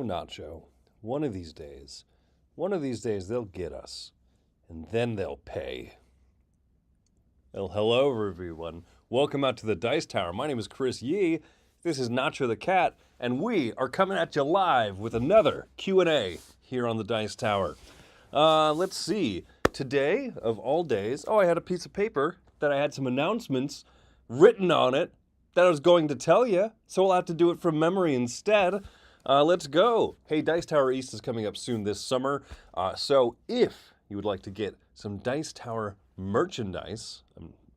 Nacho, one of these days they'll get us, and then they'll pay. Well, hello everyone. Welcome out to the Dice Tower. My name is Chris Yee. This is Nacho the Cat, and we are coming at you live with another Q&A here on the Dice Tower. Let's see. Today, of all days, I had a piece of paper that I had some announcements written on it that I was going to tell you, so I'll have to do it from memory instead. Let's go. Hey, Dice Tower East is coming up soon this summer, so if you would like to get some Dice Tower merchandise,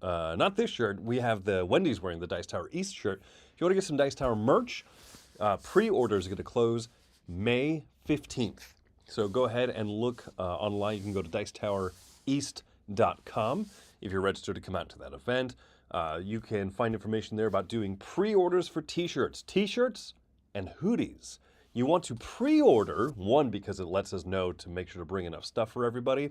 not this shirt, we have the Wendy's wearing the Dice Tower East shirt. If you want to get some Dice Tower merch, pre-orders are going to close May 15th. So go ahead and look online. You can go to dicetowereast.com if you're registered to come out to that event. You can find information there about doing pre-orders for t-shirts and hoodies. You want to pre-order, one, because it lets us know to make sure to bring enough stuff for everybody,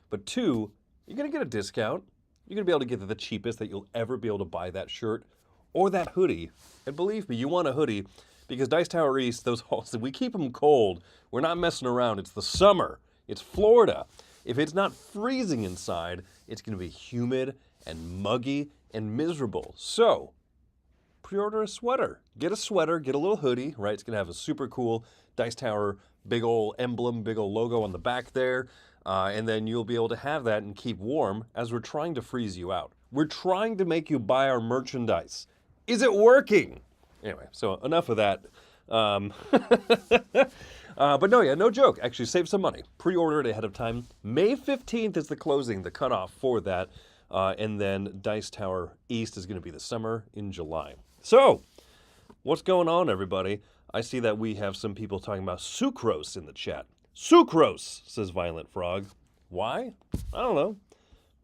but two, you're going to get a discount. You're going to be able to get the cheapest that you'll ever be able to buy that shirt or that hoodie. And believe me, you want a hoodie because Dice Tower East, those halls, we keep them cold. We're not messing around. It's the summer. It's Florida. If it's not freezing inside, it's going to be humid and muggy and miserable. So, pre-order a sweater. Get a sweater, get a little hoodie, right? It's going to have a super cool Dice Tower big old emblem, big old logo on the back there. And then you'll be able to have that and keep warm as we're trying to freeze you out. We're trying to make you buy our merchandise. Is it working? Anyway, so enough of that. But no joke. Actually, save some money. Pre-order it ahead of time. May 15th is the closing, the cutoff for that. And then Dice Tower East is going to be the summer in July. So, what's going on, everybody? I see that we have some people talking about sucrose in the chat. Sucrose, says Violent Frog. Why? I don't know.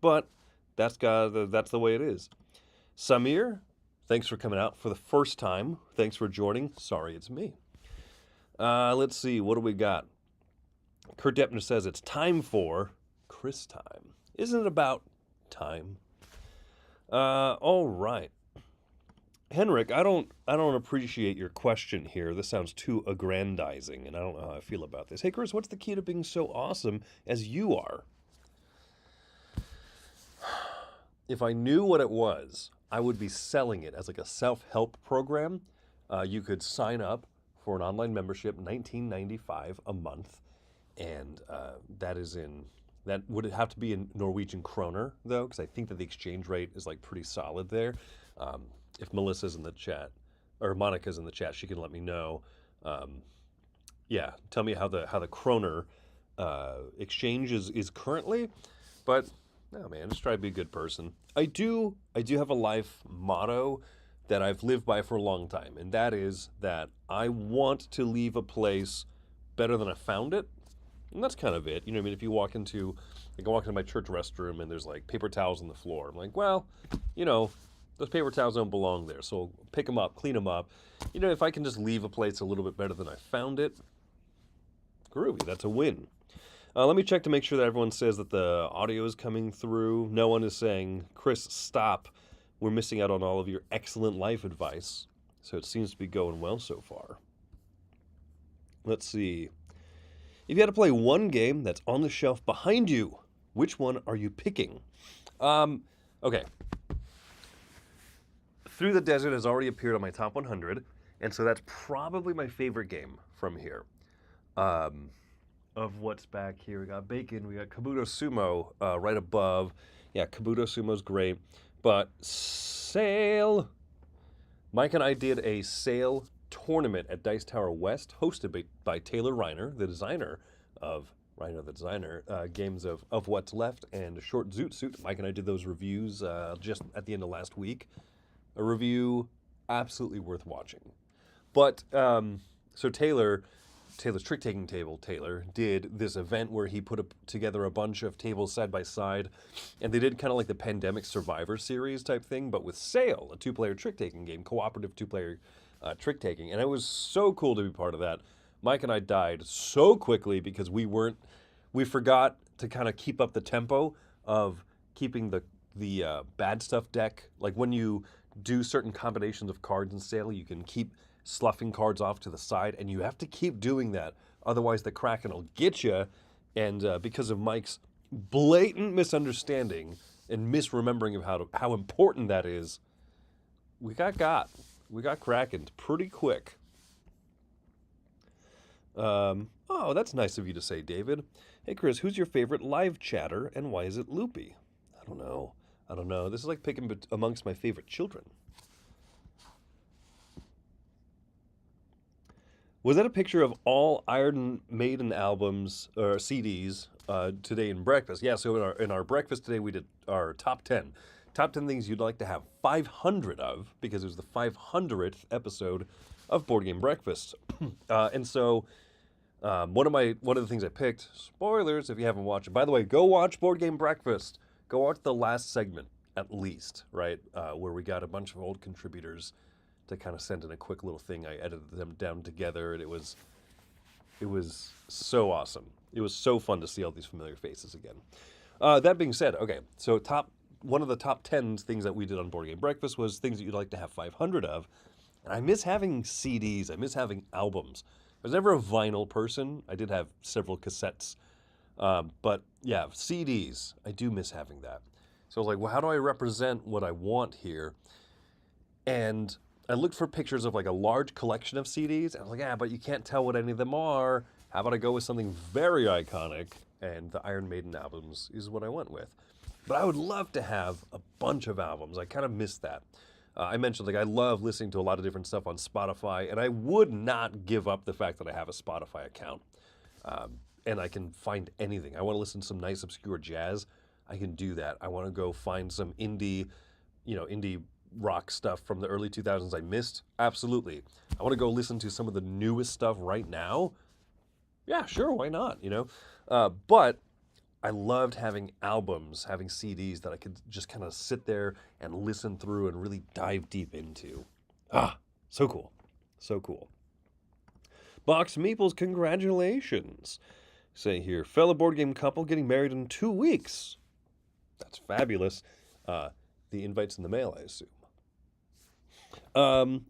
But that's the way it is. Samir, thanks for coming out for the first time. Thanks for joining. Sorry, it's me. Let's see. What do we got? Kurt Deppner says it's time for Chris time. Isn't it about time? All right. Henrik, I don't appreciate your question here. This sounds too aggrandizing, and I don't know how I feel about this. Hey, Chris, what's the key to being so awesome as you are? If I knew what it was, I would be selling it as like a self-help program. You could sign up for an online membership, $19.95 a month, and that would have to be in Norwegian kroner, though, because I think that the exchange rate is like pretty solid there. If Melissa's in the chat, or Monica's in the chat, she can let me know. Yeah, tell me how the kroner exchange is currently. But no, man, just try to be a good person. I do have a life motto that I've lived by for a long time, and that is that I want to leave a place better than I found it. And that's kind of it. You know what I mean? If you walk into, like I walk into my church restroom and there's like paper towels on the floor. I'm like, well, you know, those paper towels don't belong there. So pick them up, clean them up. You know, if I can just leave a place a little bit better than I found it, groovy, that's a win. Let me check to make sure that everyone says that the audio is coming through. No one is saying, Chris, stop. We're missing out on all of your excellent life advice. So it seems to be going well so far. Let's see. If you had to play one game that's on the shelf behind you, which one are you picking? Okay. Through the Desert has already appeared on my top 100, and so that's probably my favorite game from here. Of what's back here, we got Bacon, we got Kabuto Sumo right above. Yeah, Kabuto Sumo's great, but Sail. Mike and I did a Sail tournament at Dice Tower West, hosted by Taylor Reiner, the designer of games of What's Left and Short Zoot Suit. Mike and I did those reviews just at the end of last week. A review absolutely worth watching. But so Taylor's trick-taking table, Taylor, did this event where he put together a bunch of tables side by side, and they did kind of like the Pandemic Survivor series type thing, but with Sail, a two-player trick-taking game, cooperative two-player trick-taking, and it was so cool to be part of that. Mike and I died so quickly because we forgot to kind of keep up the tempo of keeping the bad stuff deck. Like when you do certain combinations of cards in Sail, you can keep sloughing cards off to the side, and you have to keep doing that. Otherwise, the Kraken will get you. And because of Mike's blatant misunderstanding and misremembering of how important that is, we got Krakened pretty quick. Oh, that's nice of you to say, David. Hey, Chris, who's your favorite live chatter, and why is it loopy? I don't know. This is like picking amongst my favorite children. Was that a picture of all Iron Maiden albums or CDs today in breakfast? Yeah. So in our breakfast today, we did our top 10 things you'd like to have 500 of, because it was the 500th episode of Board Game Breakfast. And so one of the things I picked, spoilers if you haven't watched it. By the way, go watch Board Game Breakfast. Go watch the last segment at least, right? Where we got a bunch of old contributors to kind of send in a quick little thing. I edited them down together, and it was so awesome. It was so fun to see all these familiar faces again. That being said, okay, so one of the top 10 things that we did on Board Game Breakfast was things that you'd like to have 500 of. And I miss having CDs. I miss having albums. I was never a vinyl person. I did have several cassettes. But yeah, CDs, I do miss having that. So I was like, well, how do I represent what I want here? And I looked for pictures of like a large collection of CDs. And I was like, yeah, but you can't tell what any of them are. How about I go with something very iconic? And the Iron Maiden albums is what I went with. But I would love to have a bunch of albums. I kind of miss that. I mentioned, like, I love listening to a lot of different stuff on Spotify, and I would not give up the fact that I have a Spotify account. And I can find anything. I want to listen to some nice obscure jazz. I can do that. I want to go find some indie rock stuff from the early 2000s I missed. Absolutely. I want to go listen to some of the newest stuff right now. Yeah, sure, why not, But I loved having albums, having CDs that I could just kind of sit there and listen through and really dive deep into. So cool. So cool. Box Meeples, congratulations. Say here, fellow board game couple getting married in 2 weeks. That's fabulous. The invite's in the mail, I assume.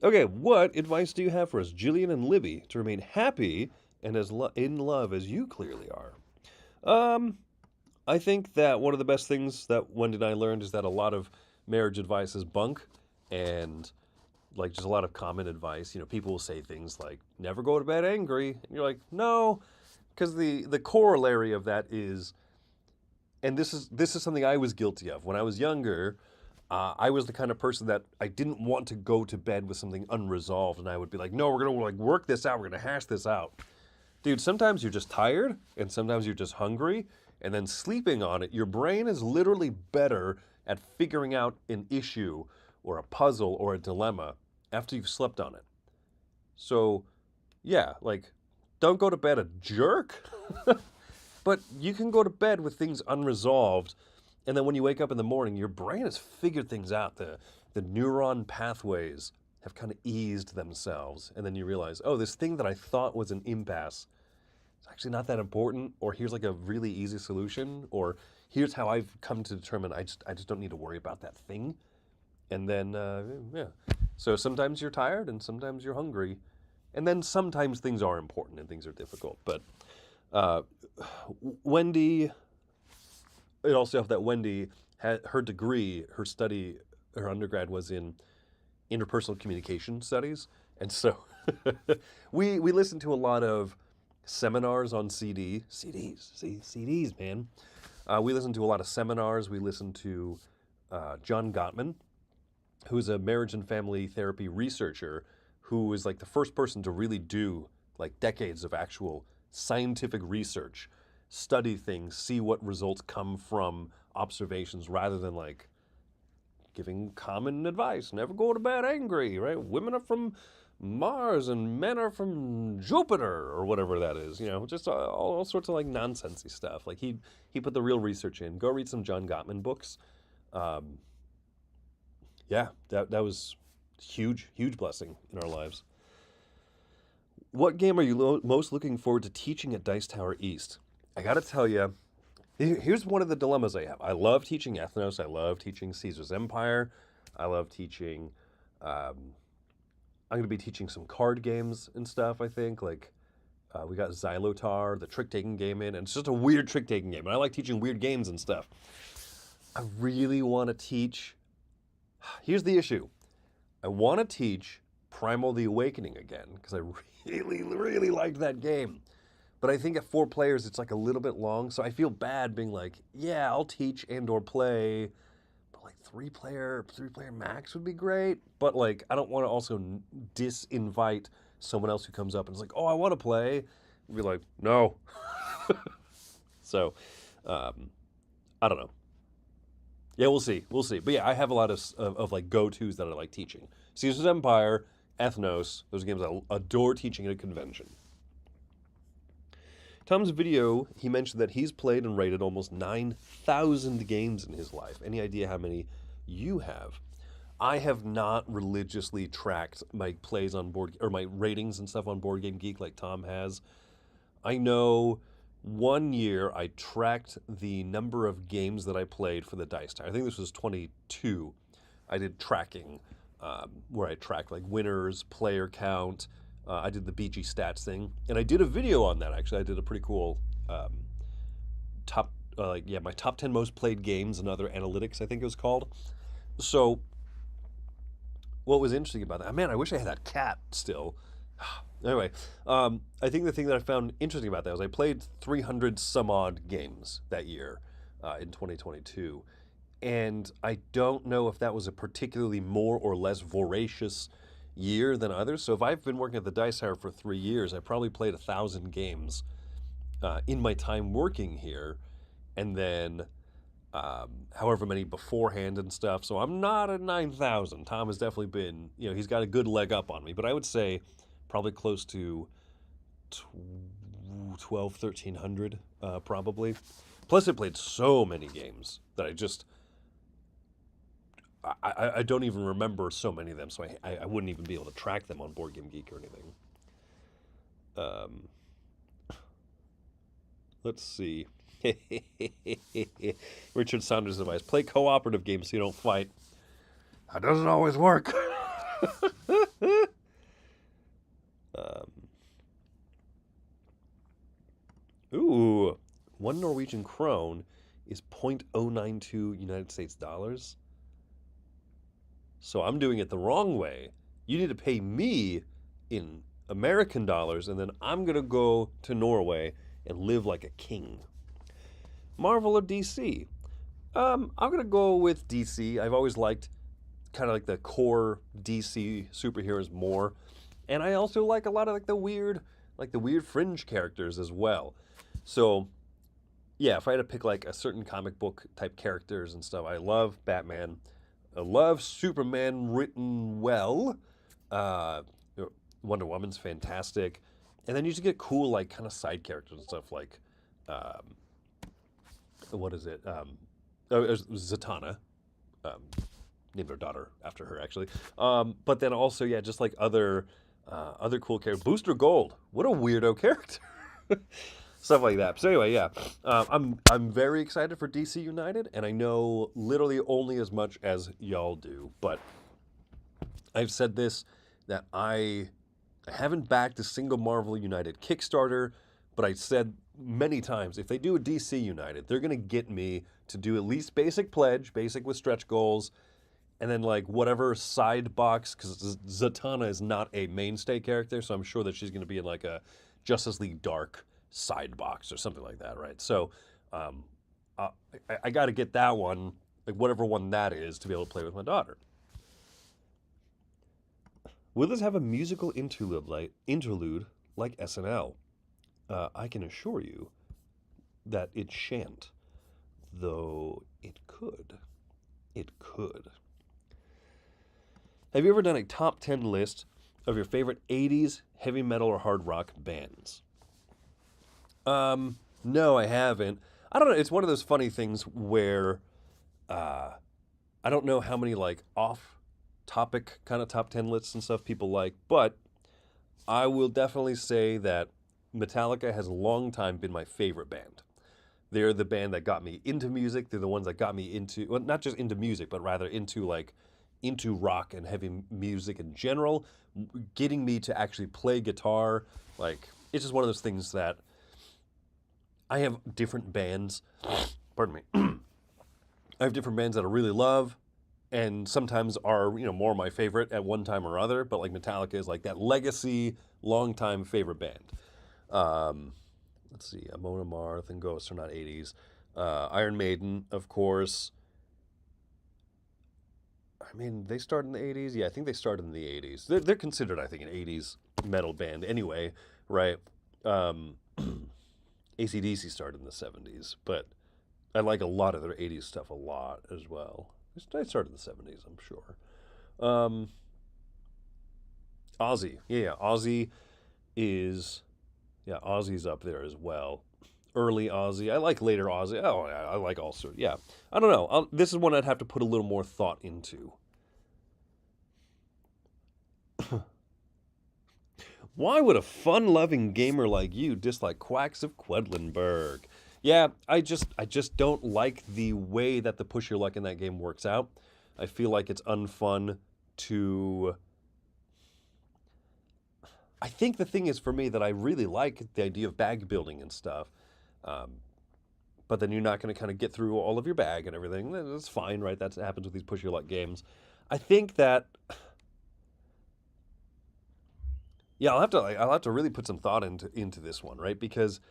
Okay, what advice do you have for us, Jillian and Libby, to remain happy and as in love as you clearly are? I think that one of the best things that Wendy and I learned is that a lot of marriage advice is bunk, and like just a lot of common advice. People will say things like, never go to bed angry. And you're like, no, because the corollary of that is, and this is something I was guilty of. When I was younger, I was the kind of person that I didn't want to go to bed with something unresolved, and I would be like, no, we're going to work this out. We're going to hash this out. Dude, sometimes you're just tired, and sometimes you're just hungry, and then sleeping on it, your brain is literally better at figuring out an issue or a puzzle or a dilemma after you've slept on it. So, yeah, like, don't go to bed a jerk, but you can go to bed with things unresolved, and then when you wake up in the morning, your brain has figured things out. The neuron pathways have kind of eased themselves, and then you realize, oh, this thing that I thought was an impasse, it's actually not that important, or here's like a really easy solution, or here's how I've come to determine I just don't need to worry about that thing. And then, yeah. So sometimes you're tired, and sometimes you're hungry, and then sometimes things are important and things are difficult. But Wendy, it also helped that Wendy had her degree, her undergrad was in interpersonal communication studies, and so we listened to a lot of seminars on CDs, man. We listened to a lot of seminars. We listened to John Gottman, who is a marriage and family therapy researcher, who is like the first person to really do like decades of actual scientific research, study things, see what results come from observations rather than like giving common advice. Never go to bed angry, right? Women are from Mars and men are from Jupiter, or whatever that is, just all sorts of like nonsensy stuff. Like he put the real research in. Go read some John Gottman books. Yeah, that was huge blessing in our lives. What game are you most looking forward to teaching at Dice Tower East? I got to tell you, here's one of the dilemmas I have. I love teaching Ethnos. I love teaching Caesar's Empire. I love teaching I'm going to be teaching some card games and stuff, I think. Like, we got Xylotar, the trick-taking game in, and it's just a weird trick-taking game. And I like teaching weird games and stuff. I really want to teach... Here's the issue. I want to teach Primal the Awakening again, because I really, really liked that game. But I think at 4 players, it's like a little bit long, so I feel bad being like, yeah, I'll teach and or play, but like 3-player max would be great. But like, I don't want to also disinvite someone else who comes up and is like, oh, I want to play. I'd be like, no. So, I don't know. Yeah, we'll see. We'll see. But yeah, I have a lot of like go-tos that I like teaching. Caesar's Empire, Ethnos, those are games I adore teaching at a convention. Tom's video, he mentioned that he's played and rated almost 9,000 games in his life. Any idea how many you have? I have not religiously tracked my plays on board, or my ratings and stuff on Board Game Geek like Tom has. I know one year I tracked the number of games that I played for the Dice Tower. I think this was 22. I did tracking, where I tracked like winners, player count. I did the BG stats thing, and I did a video on that. Actually, I did a pretty cool my top 10 most played games and other analytics, I think it was called. So, what was interesting about that? Man, I wish I had that cat still. Anyway, I think the thing that I found interesting about that was I played 300 some odd games that year in 2022, and I don't know if that was a particularly more or less voracious year than others. So if I've been working at the Dice Tower for 3 years, I probably played 1,000 games in my time working here, and then however many beforehand and stuff. So I'm not at 9,000. Tom has definitely been, he's got a good leg up on me, but I would say probably close to 12, 1,300 probably. Plus I played so many games that I don't even remember so many of them, so I wouldn't even be able to track them on Board Game Geek or anything. Let's see. Richard Saunders' advice: play cooperative games so you don't fight. That doesn't always work. Ooh, 1 Norwegian krone is 0.092 United States dollars. So I'm doing it the wrong way. You need to pay me in American dollars, and then I'm going to go to Norway and live like a king. Marvel or DC? I'm going to go with DC. I've always liked kind of like the core DC superheroes more. And I also like a lot of like the weird fringe characters as well. So yeah, if I had to pick like a certain comic book type characters and stuff, I love Batman. I love Superman written well. Wonder Woman's fantastic. And then you just get cool, like, kind of side characters and stuff like, what is it? Zatanna. Named our daughter after her, actually. But then also, yeah, just like other cool characters. Booster Gold. What a weirdo character. Stuff like that. So anyway, yeah, I'm very excited for DC United, and I know literally only as much as y'all do. But I've said this, that I haven't backed a single Marvel United Kickstarter, but I said many times, if they do a DC United, they're gonna get me to do at least basic pledge, basic with stretch goals, and then like whatever side box, because Zatanna is not a mainstay character, so I'm sure that she's gonna be in like a Justice League Dark side box or something like that, right? So I got to get that one, like whatever one that is, to be able to play with my daughter. Will this have a musical interlude like SNL? I can assure you that it shan't, though it could. It could. Have you ever done a top 10 list of your favorite 80s heavy metal or hard rock bands? No, I haven't. I don't know. It's one of those funny things where I don't know how many like off-topic kind of top 10 lists and stuff people like, but I will definitely say that Metallica has a long time been my favorite band. They're the band that got me into music. They're the ones that got me into, well, not just into music, but rather into like into rock and heavy music in general, getting me to actually play guitar. Like, it's just one of those things that I have different bands. Pardon me. I have different bands that I really love, and sometimes are more my favorite at one time or other. But like Metallica is like that legacy, long-time favorite band. Let's see, Amon Amarth and Ghosts are not 80s. Iron Maiden, of course. I mean, they started in the 80s. Yeah, I think they started in the 80s. They're considered, I think, an 80s metal band anyway, right? Um, AC/DC started in the 70s, but I like a lot of their 80s stuff a lot as well. They started in the 70s, I'm sure. Um, Ozzy. Yeah, Ozzy is, yeah, Ozzy's up there as well. Early Ozzy. I like later Ozzy. Oh, yeah, I like all sorts. Yeah. I don't know. This is one I'd have to put a little more thought into. Why would a fun-loving gamer like you dislike Quacks of Quedlinburg? Yeah, I just don't like the way that the push your luck in that game works out. I feel like it's unfun to. I think the thing is for me that I really like the idea of bag building and stuff, um, but then you're not going to kind of get through all of your bag and everything. That's fine, right? That happens with these push your luck games. I think that yeah, I'll have to really put some thought into this one, right? Because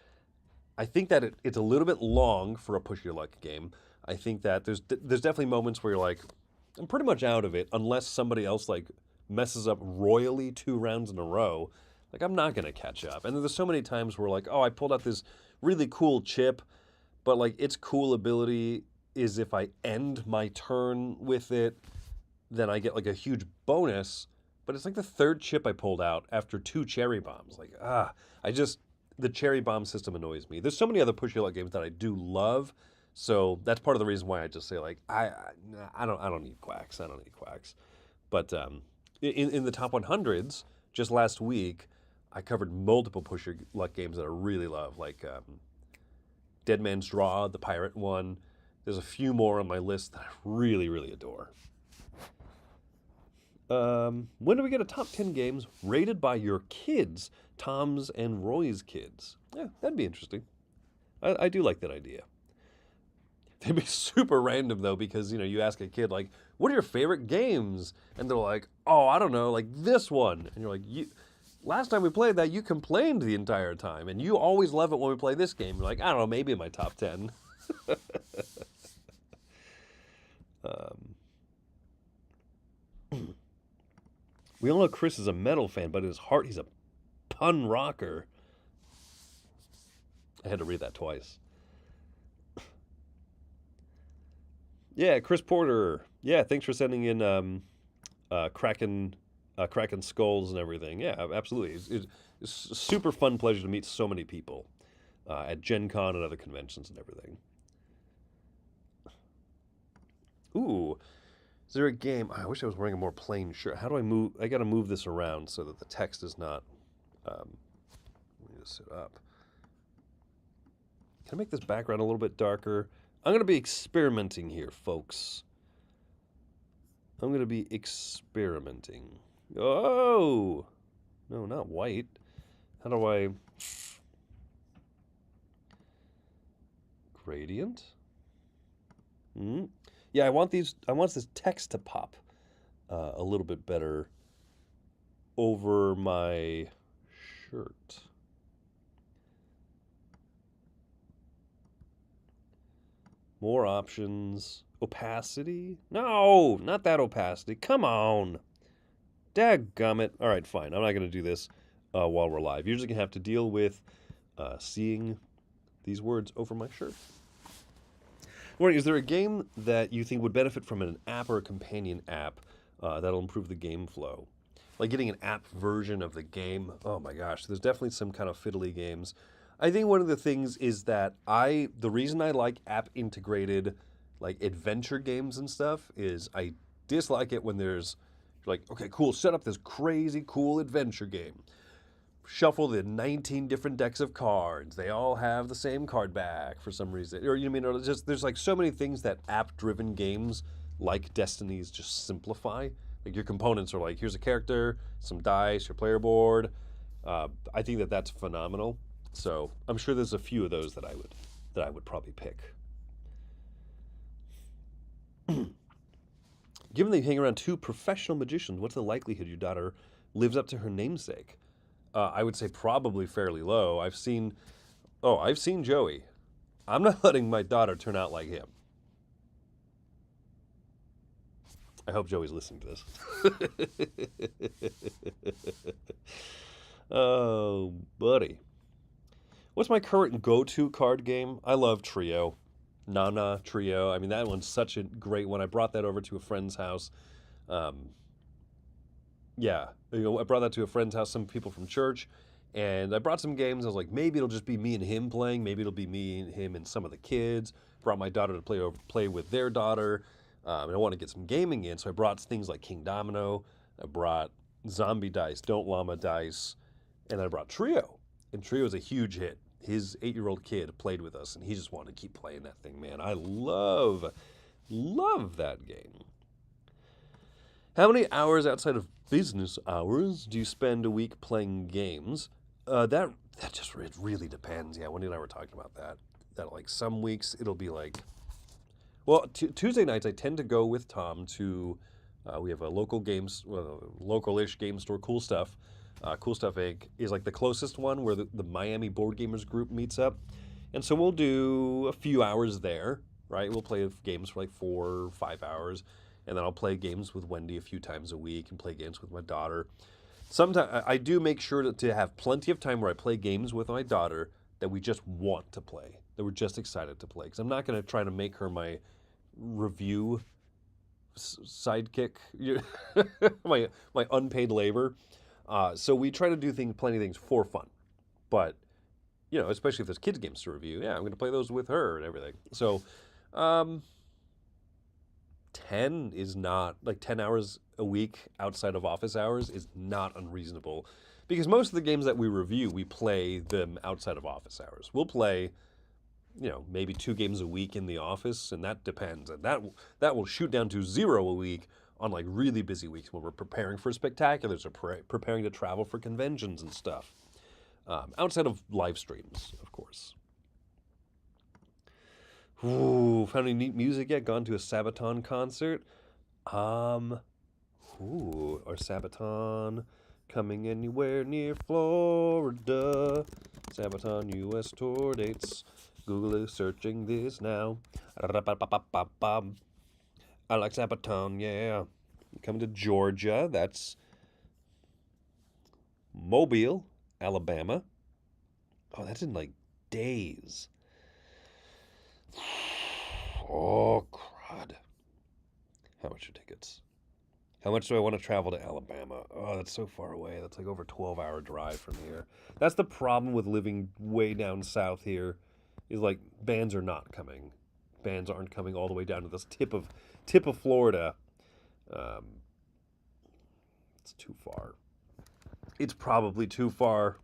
I think that it's a little bit long for a push your luck game. I think that there's definitely moments where you're like, I'm pretty much out of it unless somebody else like messes up royally 2 rounds in a row. Like I'm not gonna catch up. And then there's so many times where like, oh, I pulled out this really cool chip, but like its cool ability is if I end my turn with it, then I get like a huge bonus. But it's like the third chip I pulled out after 2 cherry bombs. Like I just the cherry bomb system annoys me. There's so many other push your luck games that I do love, so that's part of the reason why I just say like I don't need quacks. I don't need quacks. But in the top 100s just last week, I covered multiple push your luck games that I really love, like Dead Man's Draw, the pirate one. There's a few more on my list that I really really adore. When do we get a top 10 games rated by your kids, Tom's and Roy's kids? Yeah, that'd be interesting. I do like that idea. They'd be super random though, because you ask a kid like, "What are your favorite games?" and they're like, "Oh, I don't know, like this one." And you're like, Last time we played that, you complained the entire time, and you always love it when we play this game." You're like, "I don't know, maybe in my top 10." um, We all know Chris is a metal fan, but in his heart, he's a pun rocker. I had to read that twice. Yeah, Chris Porter. Yeah, thanks for sending in Kraken skulls and everything. Yeah, absolutely. It's a super fun pleasure to meet so many people at Gen Con and other conventions and everything. Ooh, is there a game? I wish I was wearing a more plain shirt. How do I move? I got to move this around so that the text is not. Let me just sit up. Can I make this background a little bit darker? I'm going to be experimenting here, folks. I'm going to be experimenting. Oh! No, not white. How do I... Gradient? Yeah, I want this text to pop a little bit better over my shirt. More options. Opacity? No, not that opacity. Come on. Dadgummit. All right, fine. I'm not going to do this while we're live. You're just going to have to deal with seeing these words over my shirt. Warning, is there a game that you think would benefit from an app or a companion app that'll improve the game flow? Like getting an app version of the game. Oh my gosh, there's definitely some kind of fiddly games. I think one of the things is that the reason I like app integrated like adventure games and stuff is I dislike it when there's like, okay, cool, set up this crazy cool adventure game. Shuffle the 19 different decks of cards. They all have the same card back for some reason. Or you know what I mean? Or just there's like so many things that app-driven games like Destiny's just simplify. Like your components are like, here's a character, some dice, your player board. I think that that's phenomenal. So I'm sure there's a few of those that I would probably pick. Given that you hang around two professional magicians, what's the likelihood your daughter lives up to her namesake? I would say probably fairly low. I've seen Joey. I'm not letting my daughter turn out like him. I hope Joey's listening to this. Oh, buddy. What's my current go-to card game? I love Trio. Nana Trio. I mean, that one's such a great one. I brought that over to a friend's house. Um, yeah, I brought that to a friend's house, some people from church, and I brought some games. I was like, maybe it'll just be me and him playing. Maybe it'll be me and him and some of the kids. Brought my daughter to play with their daughter, and I want to get some gaming in. So I brought things like King Domino. I brought Zombie Dice, Don't Llama Dice, and I brought Trio. And Trio is a huge hit. His 8-year-old kid played with us, and he just wanted to keep playing that thing, man. I love that game. How many hours outside of business hours do you spend a week playing games? That just it really depends. Yeah, Wendy and I were talking about that. That like some weeks it'll be like, well, Tuesday nights I tend to go with Tom to. We have a local-ish game store, Cool Stuff. Cool Stuff Inc. is like the closest one where the Miami Board Gamers group meets up. And so we'll do a few hours there, right? We'll play games for like 4 or 5 hours. And then I'll play games with Wendy a few times a week and play games with my daughter. Sometimes I do make sure to have plenty of time where I play games with my daughter that we just want to play, that we're just excited to play. Because I'm not going to try to make her my review sidekick, my unpaid labor. So we try to do plenty of things for fun, but especially if there's kids games to review, yeah, I'm going to play those with her and everything. So, 10 hours a week outside of office hours is not unreasonable, because most of the games that we review, we play them outside of office hours. We'll play maybe 2 games a week in the office, and that depends. And that will shoot down to 0 a week on like really busy weeks when we're preparing for spectaculars or preparing to travel for conventions and stuff. Outside of live streams, of course. Ooh, found any neat music yet? Gone to a Sabaton concert? Or Sabaton coming anywhere near Florida? Sabaton U.S. tour dates. Google is searching this now. I like Sabaton, yeah. Coming to Georgia. That's Mobile, Alabama. Oh, that's in like days. Oh, crud. How much are tickets? How much do I want to travel to Alabama? Oh, that's so far away. That's like over a 12-hour drive from here. That's the problem with living way down south here, is like bands are not coming. Bands aren't coming all the way down to this tip of Florida. It's too far. It's probably too far.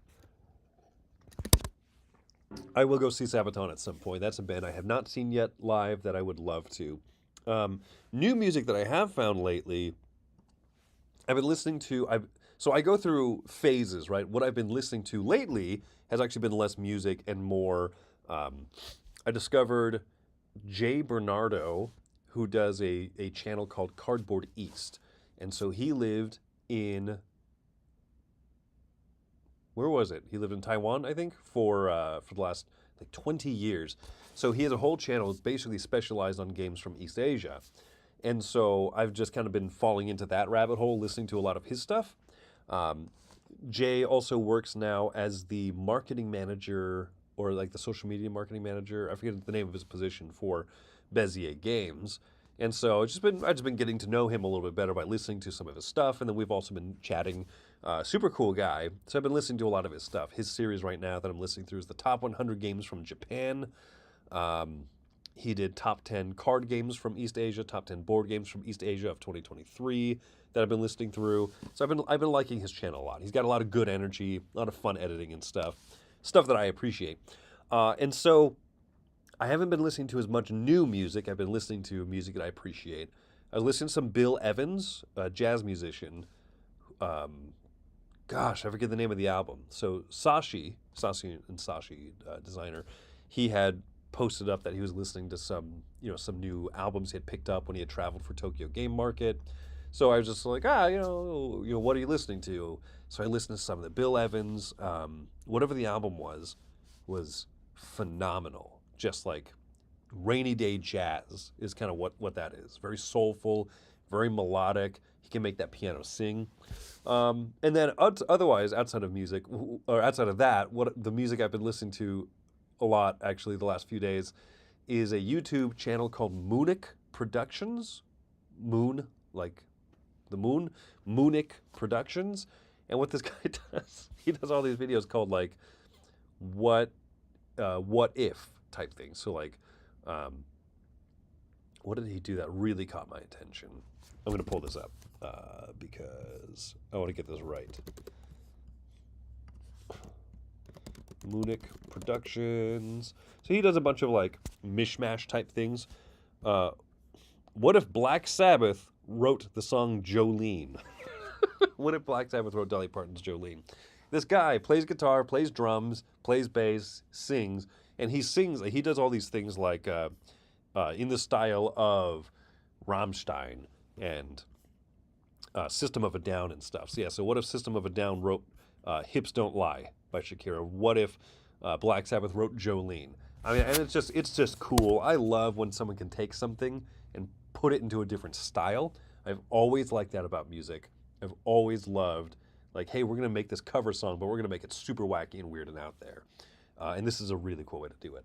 I will go see Sabaton at some point. That's a band I have not seen yet live that I would love to. New music that I have found lately, I've been listening to. So I go through phases, right? What I've been listening to lately has actually been less music and more. I discovered Jay Bernardo, who does a channel called Cardboard East, and so he lived in. Where was it? He lived in Taiwan, I think, for the last like 20 years. So he has a whole channel that's basically specialized on games from East Asia. And so I've just kind of been falling into that rabbit hole, listening to a lot of his stuff. Jay also works now as the marketing manager, or like the social media marketing manager. I forget the name of his position for Bezier Games. And so I've just been getting to know him a little bit better by listening to some of his stuff, and then we've also been chatting. Super cool guy. So I've been listening to a lot of his stuff. His series right now that I'm listening through is the top 100 games from Japan. He did top 10 card games from East Asia, top 10 board games from East Asia of 2023 that I've been listening through. So I've been liking his channel a lot. He's got a lot of good energy, a lot of fun editing and stuff that I appreciate. And so I haven't been listening to as much new music. I've been listening to music that I appreciate. I listened to some Bill Evans, a jazz musician. Um, Gosh, I forget the name of the album. So Sashi, designer, he had posted up that he was listening to some new albums he had picked up when he had traveled for Tokyo Game Market. So I was just like, what are you listening to? So I listened to some of the Bill Evans, whatever the album was phenomenal. Just like rainy day jazz is kind of what that is. Very soulful, very melodic. He can make that piano sing. And then otherwise, outside of music, or outside of that, what the music I've been listening to a lot actually the last few days is a YouTube channel called Moonic Productions. Moon, like the moon, Moonic Productions. And what this guy does, he does all these videos called like what if type things. So like, what did he do that really caught my attention? I'm going to pull this up because I want to get this right. Moonic Productions. So he does a bunch of like mishmash type things. What if Black Sabbath wrote the song Jolene? What if Black Sabbath wrote Dolly Parton's Jolene? This guy plays guitar, plays drums, plays bass, sings, and he does all these things like in the style of Rammstein and System of a Down and stuff. So yeah, so what if System of a Down wrote Hips Don't Lie by Shakira? What if Black Sabbath wrote Jolene? I mean, and it's just cool. I love when someone can take something and put it into a different style. I've always liked that about music. I've always loved, like, hey, we're going to make this cover song, but we're going to make it super wacky and weird and out there. And this is a really cool way to do it.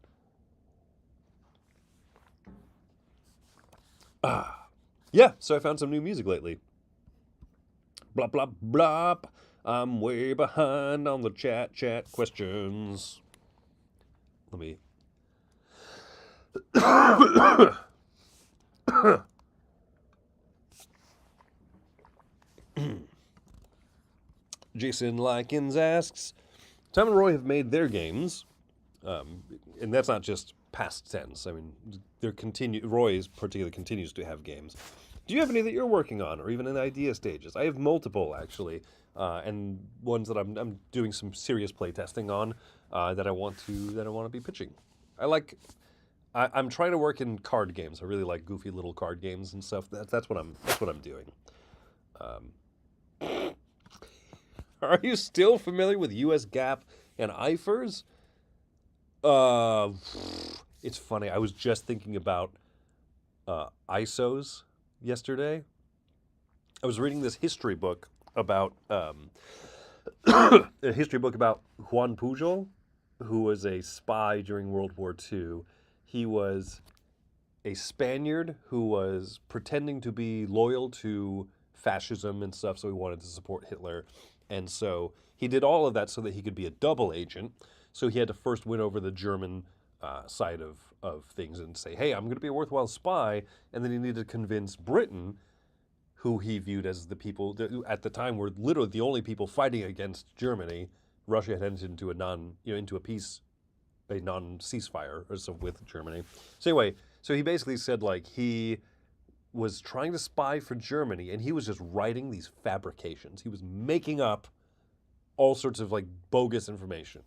Yeah, so I found some new music lately. Blah, blah, blah. I'm way behind on the chat questions. Let me... Jason Likens asks, Tom and Roy have made their games, and that's not just past tense. I mean, Roy's particularly continues to have games. Do you have any that you're working on, or even in idea stages? I have multiple actually, and ones that I'm doing some serious playtesting on that I want to be pitching. I'm trying to work in card games. I really like goofy little card games and stuff. That's what I'm doing. Are you still familiar with US GAAP and IFRS? It's funny. I was just thinking about ISOs yesterday. I was reading this history book about a history book about Juan Pujol, who was a spy during World War II. He was a Spaniard who was pretending to be loyal to fascism and stuff, so he wanted to support Hitler. And so he did all of that so that he could be a double agent. So he had to first win over the German side of things and say, hey, I'm going to be a worthwhile spy. And then he needed to convince Britain, who he viewed as the people that at the time were literally the only people fighting against Germany. Russia had entered into a non-ceasefire or so with Germany. So anyway, so he basically said like he was trying to spy for Germany, and he was just writing these fabrications. He was making up all sorts of like bogus information.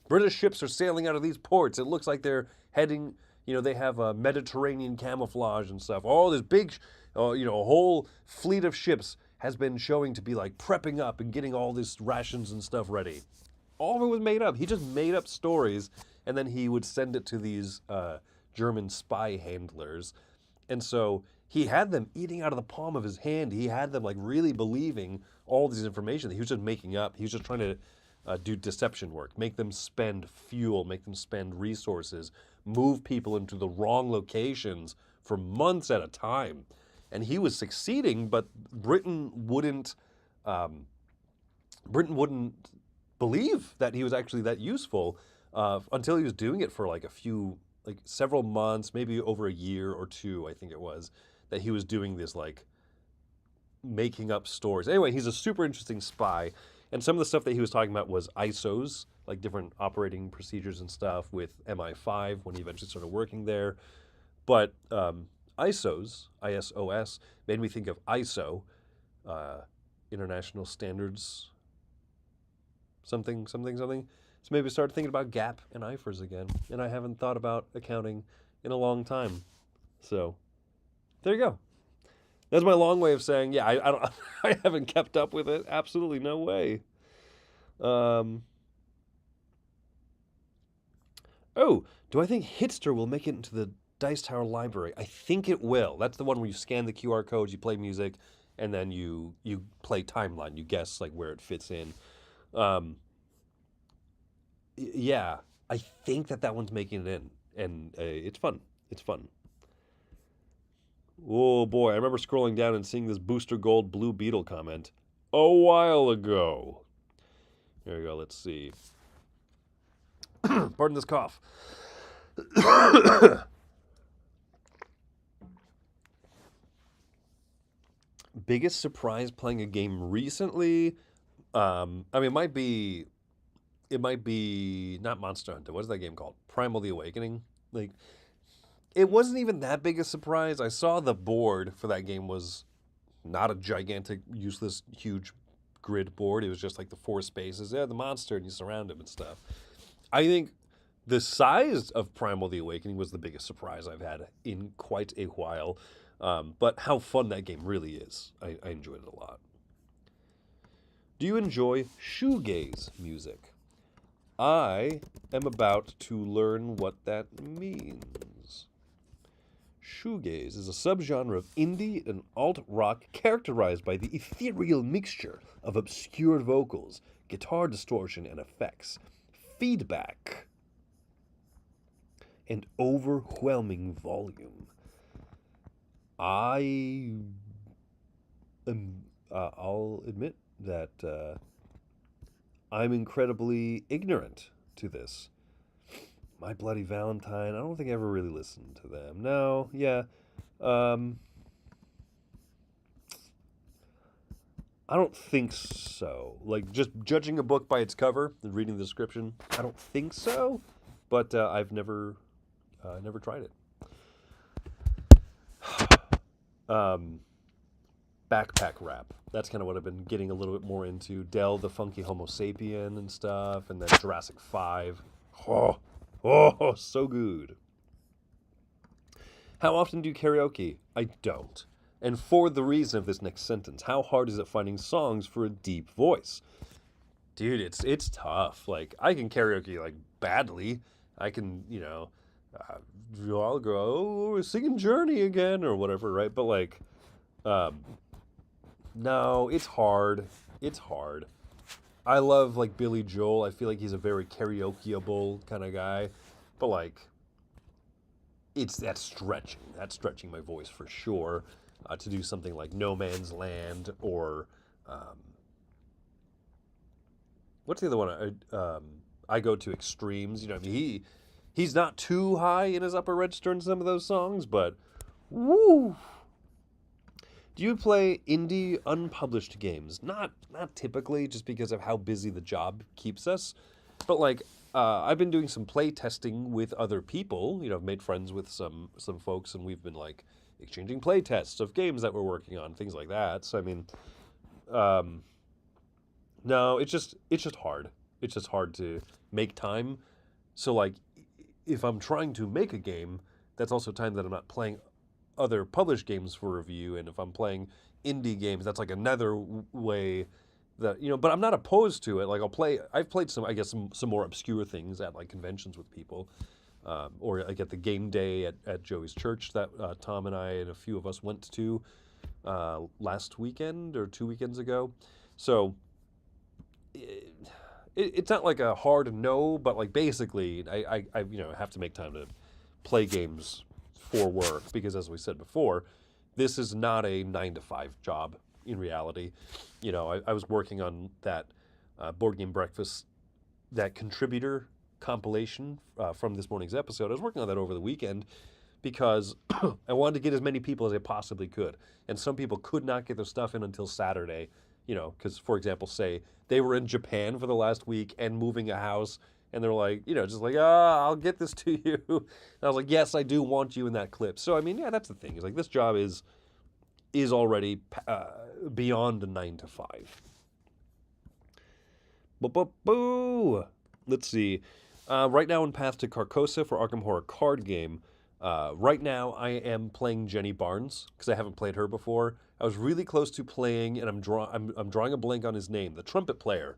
British ships are sailing out of these ports. It looks like they're heading, they have a Mediterranean camouflage and stuff. All this big, a whole fleet of ships has been showing to be like prepping up and getting all these rations and stuff ready. All of it was made up. He just made up stories, and then he would send it to these German spy handlers. And so he had them eating out of the palm of his hand. He had them like really believing all this information that he was just making up. He was just trying to do deception work, make them spend fuel, make them spend resources, move people into the wrong locations for months at a time. And he was succeeding, but Britain wouldn't believe that he was actually that useful until he was doing it for several months, maybe over a year or two, I think it was, that he was doing this like making up stories. Anyway, he's a super interesting spy. And some of the stuff that he was talking about was ISOs, like different operating procedures and stuff with MI5 when he eventually started working there. But ISOs, ISOS, made me think of ISO, uh, International Standards, something, something, something. So maybe start thinking about GAAP and IFRS again. And I haven't thought about accounting in a long time. So there you go. That's my long way of saying, yeah, I don't, I haven't kept up with it. Absolutely no way. Um, oh, do I think Hitster will make it into the Dice Tower library? I think it will. That's the one where you scan the QR codes, you play music, and then you play timeline. You guess like where it fits in. Um, yeah, I think that one's making it in, and it's fun. It's fun. Oh boy, I remember scrolling down and seeing this Booster Gold Blue Beetle comment a while ago. There we go. Let's see. Pardon this cough. Biggest surprise playing a game recently? I mean, it might be not Monster Hunter. What is that game called? Primal the Awakening. Like, it wasn't even that big a surprise. I saw the board for that game was not a gigantic, useless, huge grid board. It was just like the four spaces. Yeah, the monster, and you surround him and stuff. I think the size of Primal the Awakening was the biggest surprise I've had in quite a while. But how fun that game really is. I enjoyed it a lot. Do you enjoy shoegaze music? I am about to learn what that means. Shoegaze is a subgenre of indie and alt-rock characterized by the ethereal mixture of obscured vocals, guitar distortion and effects, feedback, and overwhelming volume. I'll admit that I'm incredibly ignorant to this. My Bloody Valentine, I don't think I ever really listened to them. No, yeah. Um, I don't think so. Like, just judging a book by its cover and reading the description, I don't think so. But I've never tried it. Um, Backpack rap. That's kind of what I've been getting a little bit more into. Del the Funky Homo Sapien and stuff, and then Jurassic 5. Oh, oh, so good. How often do you karaoke? I don't. And for the reason of this next sentence, how hard is it finding songs for a deep voice? Dude, it's tough. Like, I can karaoke like badly. I can, uh, I'll go, oh, we're singing Journey again or whatever, right? But like, um, no, it's hard. It's hard. I love like Billy Joel. I feel like he's a very karaokeable kind of guy, but like, that's stretching. That's stretching my voice for sure. To do something like No Man's Land or um, what's the other one? I go to extremes. I mean, he's not too high in his upper register in some of those songs, but woo. Do you play indie unpublished games? Not typically, just because of how busy the job keeps us. But like, I've been doing some play testing with other people. I've made friends with some folks, and we've been like exchanging play tests of games that we're working on, things like that. So I mean, um, no, it's just hard. It's just hard to make time. So like, if I'm trying to make a game, that's also time that I'm not playing other published games for review. And if I'm playing indie games, that's like another way that, but I'm not opposed to it. Like I've played some, I guess, some more obscure things at like conventions with people. Or like at the game day at Joey's church that Tom and I and a few of us went to last weekend or 2 weekends ago. So it's not like a hard no, but like basically I have to make time to play games for work because, as we said before, this is not a 9 to 5 job in reality. I was working on that board game breakfast, that contributor compilation from this morning's episode. I was working on that over the weekend because I wanted to get as many people as I possibly could. And some people could not get their stuff in until Saturday, because, for example, say they were in Japan for the last week and moving a house And they're like, just like, I'll get this to you. And I was like, yes, I do want you in that clip. So, I mean, yeah, that's the thing. Is like, this job is already beyond a 9 to 5. Boo! Let's see. Right now in Path to Carcosa for Arkham Horror card game. Right now I am playing Jenny Barnes because I haven't played her before. I was really close to playing, and I'm drawing a blank on his name, the trumpet player,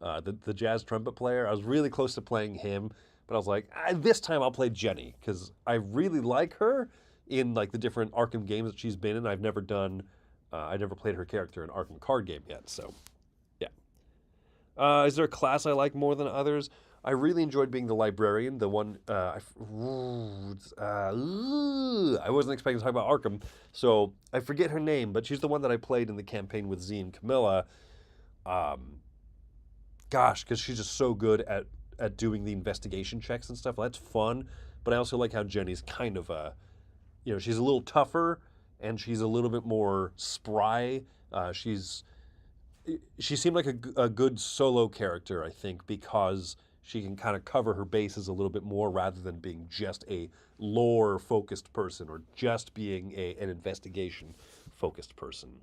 the jazz trumpet player. I was really close to playing him, but I was like, this time I'll play Jenny because I really like her in like the different Arkham games that she's been in. I never played her character in Arkham card game yet, so yeah. Is there a class I like more than others? I really enjoyed being the librarian, the one, I wasn't expecting to talk about Arkham, so I forget her name, but she's the one that I played in the campaign with Z and Camilla. Gosh, because she's just so good at doing the investigation checks and stuff. That's fun, but I also like how Jenny's kind of she's a little tougher, and she's a little bit more spry. She seemed like a good solo character, I think, because she can kind of cover her bases a little bit more rather than being just a lore-focused person or just being an investigation-focused person.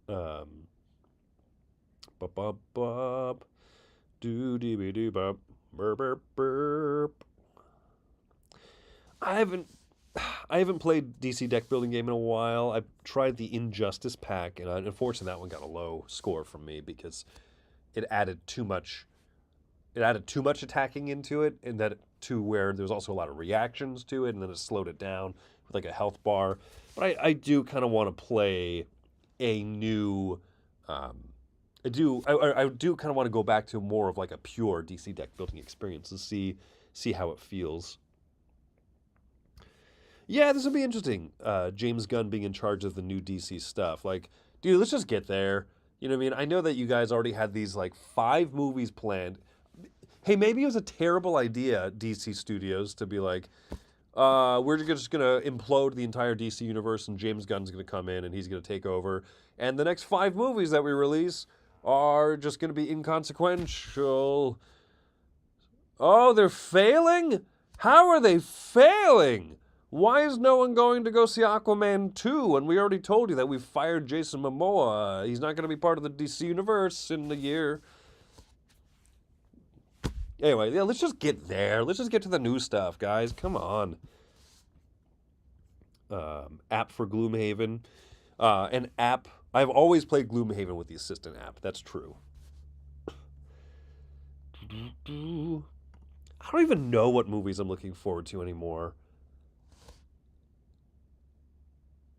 Bop, doo bop, burp, burp. I haven't played DC deck building game in a while. I've tried the Injustice pack, and unfortunately that one got a low score from me because it added too much attacking into it, and to where there's also a lot of reactions to it, and then it slowed it down with like a health bar. But I do kind of want to play a new. I do kind of want to go back to more of like a pure DC deck building experience to see how it feels. Yeah, this will be interesting. James Gunn being in charge of the new DC stuff. Like, dude, let's just get there. You know what I mean? I know that you guys already had these like 5 movies planned. Hey, maybe it was a terrible idea, DC Studios, to be like, we're just going to implode the entire DC universe and James Gunn's going to come in and he's going to take over. And the next 5 movies that we release are just going to be inconsequential. Oh, they're failing? How are they failing? Why is no one going to go see Aquaman 2? And we already told you that we've fired Jason Momoa. He's not going to be part of the DC universe in a year. Anyway, yeah, let's just get there. Let's just get to the new stuff, guys. Come on. App for Gloomhaven. An app. I've always played Gloomhaven with the assistant app. That's true. I don't even know what movies I'm looking forward to anymore.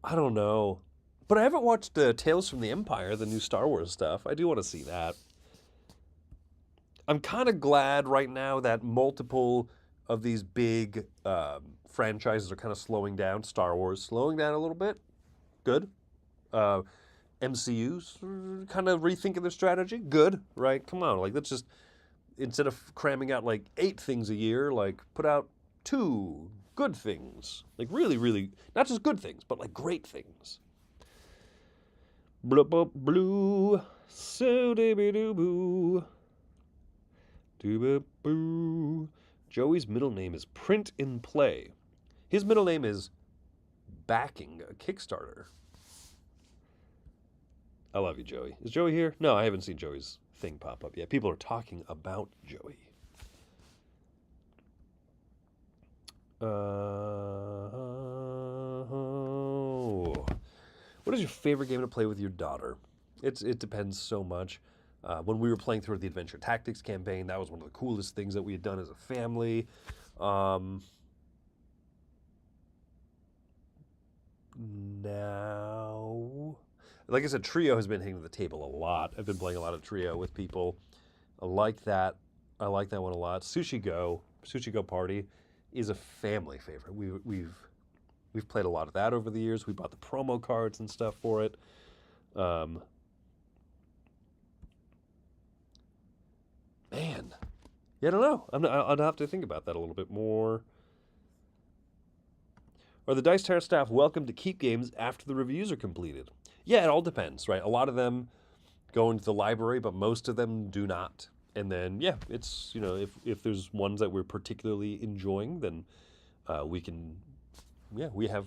I don't know. But I haven't watched Tales from the Empire, the new Star Wars stuff. I do want to see that. I'm kind of glad right now that multiple of these big franchises are kind of slowing down. Star Wars slowing down a little bit. Good. MCU's kind of rethinking their strategy. Good, right? Come on, like let's just, instead of cramming out like 8 things a year, like put out 2 good things. Like really, really, not just good things, but like great things. Blub blub blue, so dibby doo boo. Doo boo. Joey's middle name is Print and Play. His middle name is Backing a Kickstarter. I love you, Joey. Is Joey here? No, I haven't seen Joey's thing pop up yet. People are talking about Joey. What is your favorite game to play with your daughter? It depends so much. When we were playing through the Adventure Tactics campaign, that was one of the coolest things that we had done as a family. Now, like I said, Trio has been hitting the table a lot. I've been playing a lot of Trio with people. I like that. I like that one a lot. Sushi Go Party is a family favorite. We've played a lot of that over the years. We bought the promo cards and stuff for it. Man, yeah, I don't know. I'd have to think about that a little bit more. Are the Dice Tower staff welcome to keep games after the reviews are completed? Yeah, it all depends, right? A lot of them go into the library, but most of them do not. And then, yeah, it's, if there's ones that we're particularly enjoying, then we can, yeah, we have,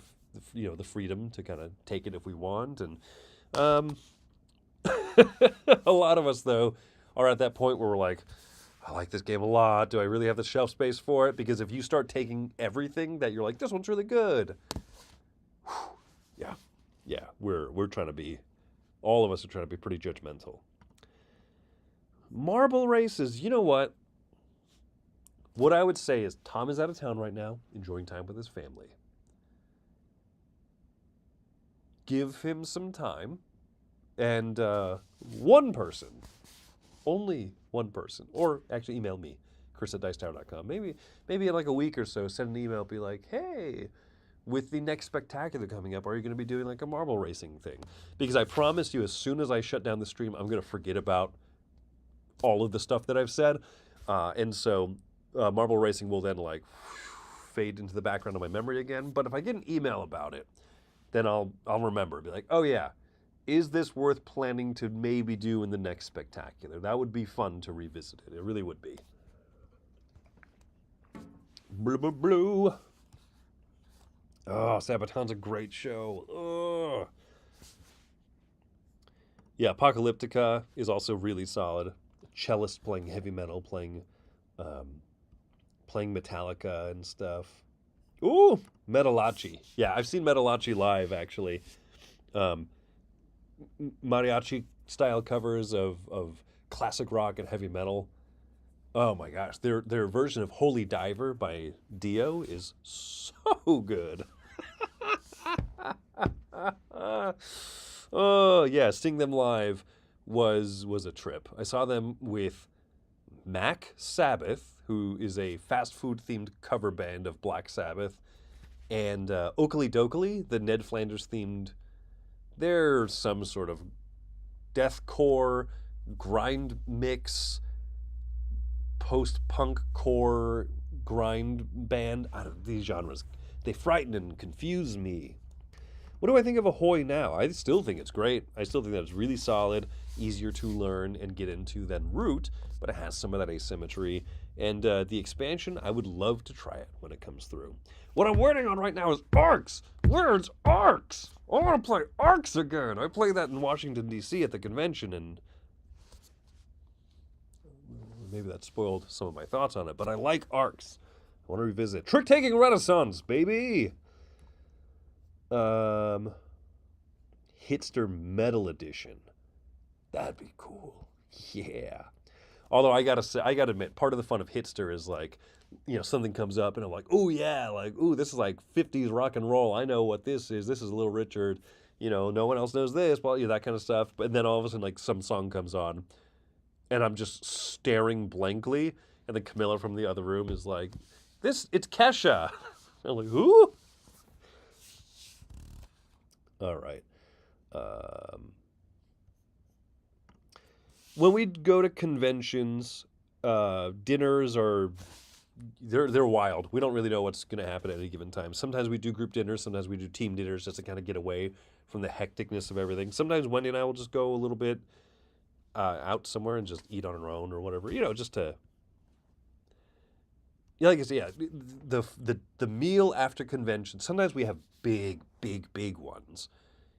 the freedom to kind of take it if we want. And um, a lot of us, though, are at that point where we're like, I like this game a lot. Do I really have the shelf space for it? Because if you start taking everything that you're like, this one's really good. Yeah. Yeah. We're trying to be, all of us are trying to be pretty judgmental. Marble races, you know what? What I would say is Tom is out of town right now, enjoying time with his family. Give him some time, and one person, only one person, or actually email me, chris@dicetower.com. Maybe in like a week or so, send an email, be like, hey, with the next spectacular coming up, are you going to be doing like a marble racing thing? Because I promise you, as soon as I shut down the stream, I'm going to forget about all of the stuff that I've said. And so marble racing will then like fade into the background of my memory again. But if I get an email about it, then I'll remember. Be like, oh yeah, is this worth planning to maybe do in the next spectacular? That would be fun to revisit it. It really would be. Blue, blue, blue. Oh, Sabaton's a great show. Ugh. Yeah, Apocalyptica is also really solid. Cellist playing heavy metal, playing Metallica and stuff. Ooh, Metalachi. Yeah, I've seen Metalachi live, actually. Mariachi style covers of classic rock and heavy metal. Oh my gosh, their version of Holy Diver by Dio is so good. Oh yeah, seeing them live was a trip. I saw them with Mac Sabbath, who is a fast food themed cover band of Black Sabbath, and Oakley Dokley, the Ned Flanders themed. They're some sort of deathcore grind mix, post-punk core grind band. These genres, they frighten and confuse me. What do I think of Ahoy now? I still think it's great. I still think that it's really solid, easier to learn and get into than Root, but it has some of that asymmetry. And the expansion, I would love to try it when it comes through. What I'm working on right now is Arcs. Where's Arcs? I want to play Arcs again. I played that in Washington, D.C. at the convention, and maybe that spoiled some of my thoughts on it, but I like Arcs. I want to revisit. Trick-taking Renaissance, baby! Hitster Metal Edition. That'd be cool. Yeah. Although I gotta admit, part of the fun of Hitster is like, something comes up and I'm like, oh yeah, like, ooh, this is like 50s rock and roll. I know what this is. This is Little Richard. No one else knows this. Well, that kind of stuff. But then all of a sudden, like, some song comes on, and I'm just staring blankly, and then Camilla from the other room is like, it's Kesha. I'm like, who? All right. When we go to conventions, dinners are they're wild. We don't really know what's going to happen at any given time. Sometimes we do group dinners. Sometimes we do team dinners just to kind of get away from the hecticness of everything. Sometimes Wendy and I will just go a little bit out somewhere and just eat on our own or whatever. Just to. Yeah, like I said, yeah, the meal after convention. Sometimes we have big ones,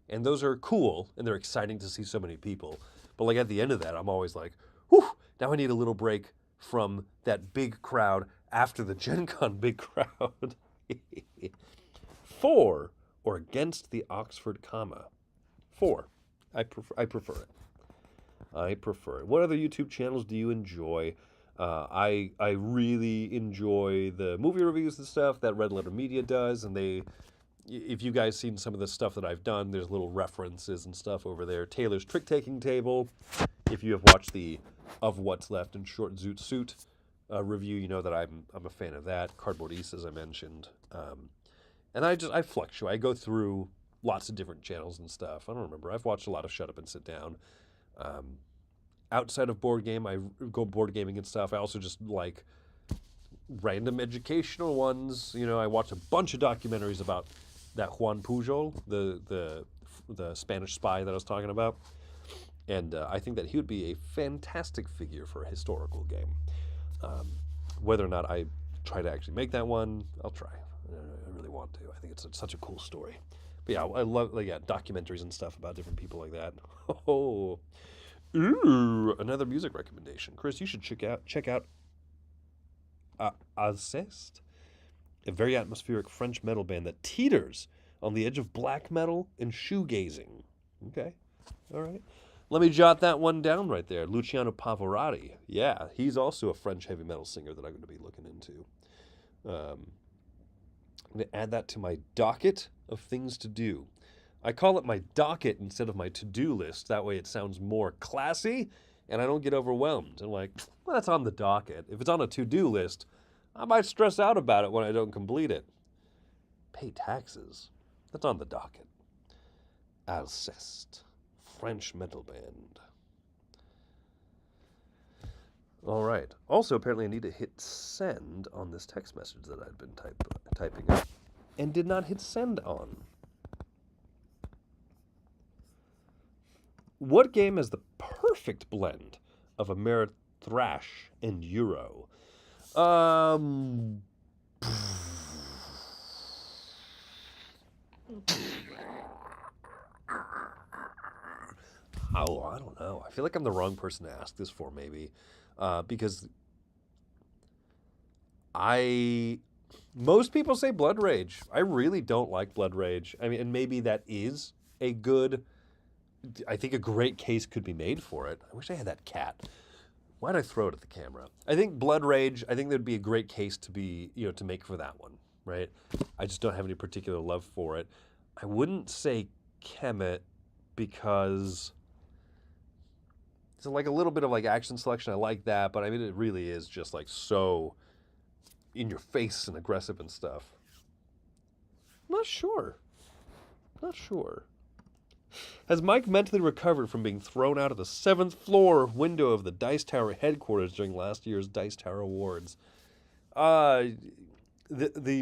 and those are cool and they're exciting to see so many people. But like at the end of that, I'm always like, whew, now I need a little break from that big crowd after the Gen Con big crowd. For or against the Oxford comma? For. I prefer it. I prefer it. What other YouTube channels do you enjoy? I really enjoy the movie reviews and stuff that Red Letter Media does, and if you guys seen some of the stuff that I've done, there's little references and stuff over there. Taylor's Trick-Taking Table. If you have watched the Of What's Left in Short Zoot Suit review, you know that I'm a fan of that. Cardboard East, as I mentioned. And I fluctuate. I go through lots of different channels and stuff. I don't remember. I've watched a lot of Shut Up and Sit Down. Outside of board game, I go board gaming and stuff. I also just like random educational ones. I watched a bunch of documentaries about that Juan Pujol, the Spanish spy that I was talking about. And I think that he would be a fantastic figure for a historical game. Whether or not I try to actually make that one, I'll try. I really want to. I think it's such a cool story. But yeah, I love documentaries and stuff about different people like that. Oh, ooh, another music recommendation, Chris. You should check out Alceste, a very atmospheric French metal band that teeters on the edge of black metal and shoegazing. Okay, all right. Let me jot that one down right there. Luciano Pavarotti. Yeah, he's also a French heavy metal singer that I'm going to be looking into. I'm going to add that to my docket of things to do. I call it my docket instead of my to-do list. That way it sounds more classy and I don't get overwhelmed. And like, well, that's on the docket. If it's on a to-do list, I might stress out about it when I don't complete it. Pay taxes. That's on the docket. Alceste, French metal band. All right. Also, apparently I need to hit send on this text message that I'd been typing up and did not hit send on. What game has the perfect blend of Amerithrash and Euro? Oh, I don't know. I feel like I'm the wrong person to ask this for, maybe, because most people say Blood Rage. I really don't like Blood Rage. I mean, and maybe that is I think a great case could be made for it. I wish I had that cat. Why'd I throw it at the camera? I think Blood Rage, I think there'd be a great case to make for that one, right? I just don't have any particular love for it. I wouldn't say Kemet because it's like a little bit of like action selection. I like that, but I mean, it really is just like so in your face and aggressive and stuff. Not sure. Has Mike mentally recovered from being thrown out of the 7th floor window of the Dice Tower headquarters during last year's Dice Tower Awards? The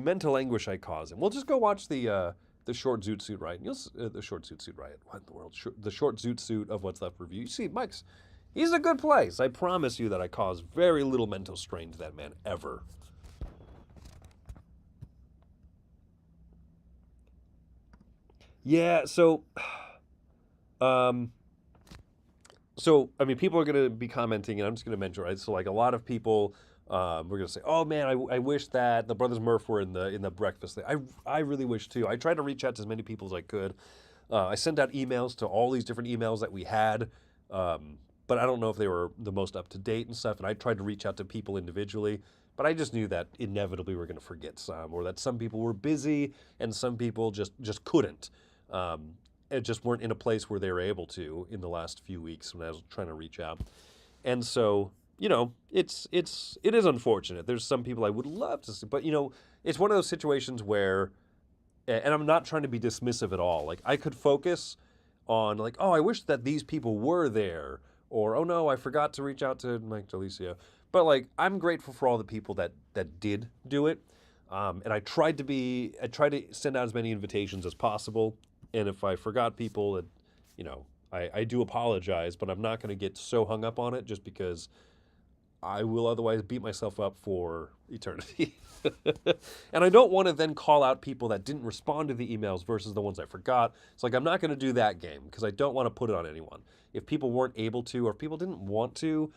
mental anguish I caused him. We'll just go watch the short Zoot Suit Riot. The short Zoot Suit Riot. What in the world? The short Zoot Suit of What's Left review. You see, he's a good place. I promise you that I caused very little mental strain to that man ever. Yeah, so I mean, people are going to be commenting, and I'm just going to mention, right? So, like, a lot of people, we're going to say, "Oh man, I wish that the Brothers Murph were in the breakfast thing." I really wish too. I tried to reach out to as many people as I could. I sent out emails to all these different emails that we had, but I don't know if they were the most up to date and stuff. And I tried to reach out to people individually, but I just knew that inevitably we're going to forget some, or that some people were busy and some people just couldn't. And just weren't in a place where they were able to in the last few weeks when I was trying to reach out. And so, it is unfortunate. There's some people I would love to see, but it's one of those situations where, and I'm not trying to be dismissive at all. Like, I could focus on like, oh, I wish that these people were there, or oh no, I forgot to reach out to Mike Delicio. But like, I'm grateful for all the people that did do it. And I tried to send out as many invitations as possible. And if I forgot people, I do apologize, but I'm not going to get so hung up on it just because I will otherwise beat myself up for eternity. And I don't want to then call out people that didn't respond to the emails versus the ones I forgot. It's like, I'm not going to do that game because I don't want to put it on anyone. If people weren't able to, or if people didn't want to,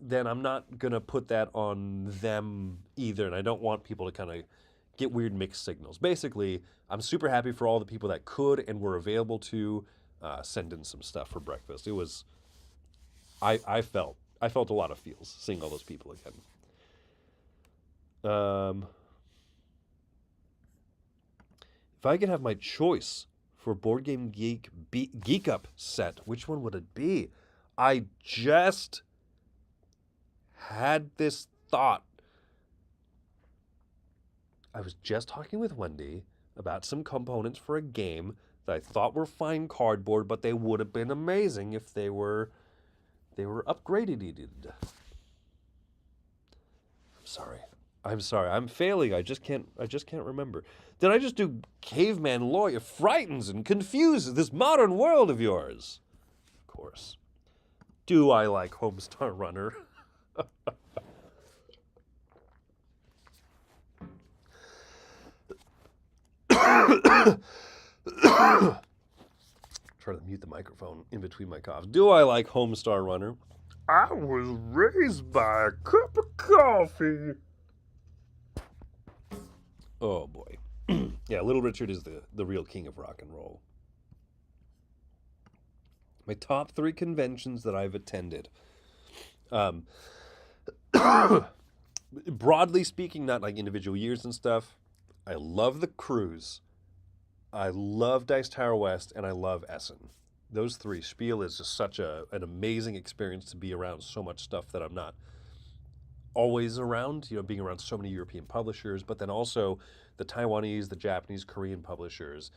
then I'm not going to put that on them either. And I don't want people to kind of get weird mixed signals. Basically, I'm super happy for all the people that could and were available to send in some stuff for breakfast. It was, I felt a lot of feels seeing all those people again. If I could have my choice for Board Game GeekUp set, which one would it be? I just had this thought. I was just talking with Wendy about some components for a game that I thought were fine cardboard, but they would have been amazing if they were upgraded. I'm sorry. I'm failing. I just can't remember. Did I just do Caveman Lawyer frightens and confuses this modern world of yours? Of course. Do I like Homestar Runner? Try to mute the microphone in between my coughs. Do I like Homestar Runner? I was raised by a cup of coffee. Oh boy. Yeah, Little Richard is the real king of rock and roll. My top three conventions that I've attended. Um, Broadly speaking, not like individual years and stuff, I love the cruise. I love Dice Tower West, and I love Essen. Those three. Spiel is just such an amazing experience to be around so much stuff that I'm not always around, being around so many European publishers, but then also the Taiwanese, the Japanese, Korean publishers,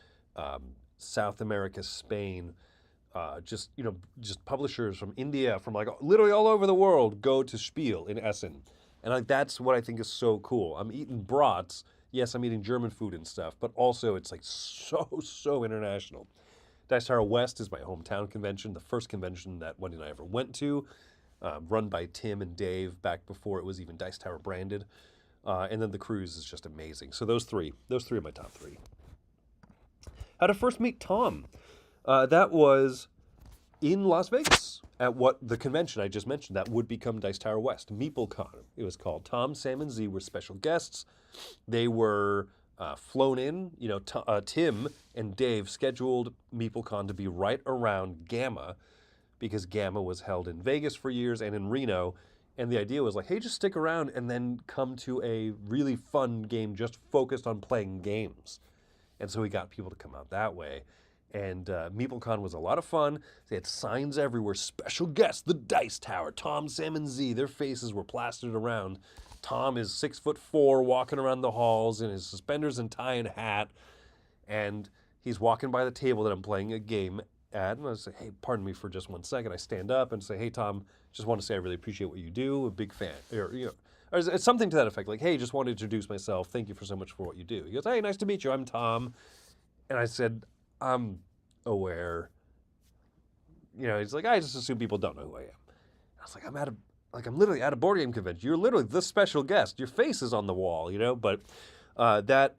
South America, Spain, just publishers from India, from like literally all over the world go to Spiel in Essen. And like that's what I think is so cool. I'm eating brats. Yes, I'm eating German food and stuff, but also it's like so international. Dice Tower West is my hometown convention, the first convention that Wendy and I ever went to, run by Tim and Dave back before it was even Dice Tower branded. And then the cruise is just amazing. So those three are my top three. How to first meet Tom. That was in Las Vegas at what the convention I just mentioned that would become Dice Tower West, MeepleCon. It was called. Tom, Sam, and Z were special guests. They were flown in. Tim and Dave scheduled MeepleCon to be right around Gamma because Gamma was held in Vegas for years and in Reno. And the idea was like, hey, just stick around and then come to a really fun game just focused on playing games. And so we got people to come out that way. And MeepleCon was a lot of fun. They had signs everywhere. Special guests, the Dice Tower, Tom, Sam, and Z. Their faces were plastered around. Tom is 6'4", walking around the halls in his suspenders and tie and hat. And he's walking by the table that I'm playing a game at. And I say, hey, pardon me for just 1 second. I stand up and say, hey, Tom, just want to say I really appreciate what you do. A big fan. Or it's something to that effect. Like, hey, just want to introduce myself. Thank you for so much for what you do. He goes, hey, nice to meet you. I'm Tom. And I said, I'm aware. He's like, I just assume people don't know who I am. I was like, I'm literally at a board game convention. You're literally the special guest. Your face is on the wall, But that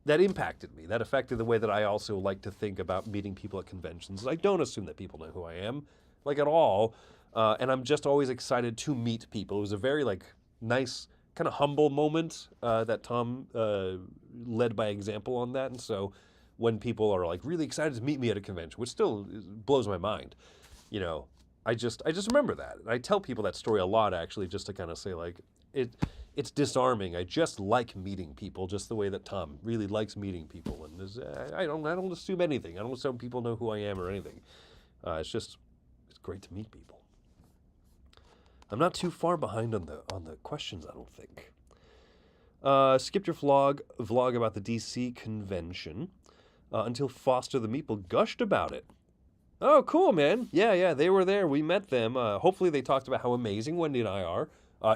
impacted me. That affected the way that I also like to think about meeting people at conventions. I don't assume that people know who I am, like at all. And I'm just always excited to meet people. It was a very nice, kind of humble moment that Tom led by example on that. And so when people are really excited to meet me at a convention, which still blows my mind, I just remember that. And I tell people that story a lot, actually, just to kind of say it's disarming. I just like meeting people, just the way that Tom really likes meeting people. And I don't assume anything. I don't assume people know who I am or anything. It's great to meet people. I'm not too far behind on the questions, I don't think. Skipped your vlog about the DC convention until Foster the Meeple gushed about it. Oh, cool, man. Yeah, they were there. We met them. Hopefully they talked about how amazing Wendy and I are.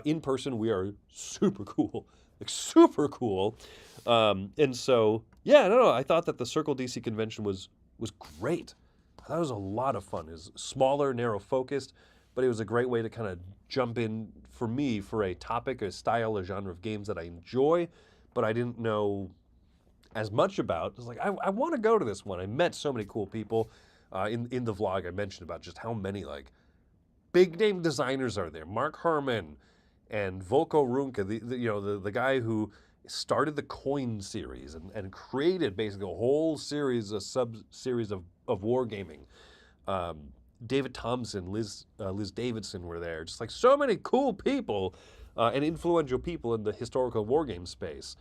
In person, we are super cool. Super cool. And so, yeah, no, I thought that the Circle DC convention was great. I thought it was a lot of fun. It was smaller, narrow-focused, but it was a great way to kind of jump in, for me, for a topic, a style, a genre of games that I enjoy, but I didn't know as much about. It's like, I want to go to this one. I met so many cool people. In the vlog, I mentioned about just how many big name designers are there. Mark Herman and Volko Runke, the guy who started the Coin series and created basically a whole series, a sub-series of wargaming. David Thompson, Liz Davidson were there. Just so many cool people and influential people in the historical wargame space.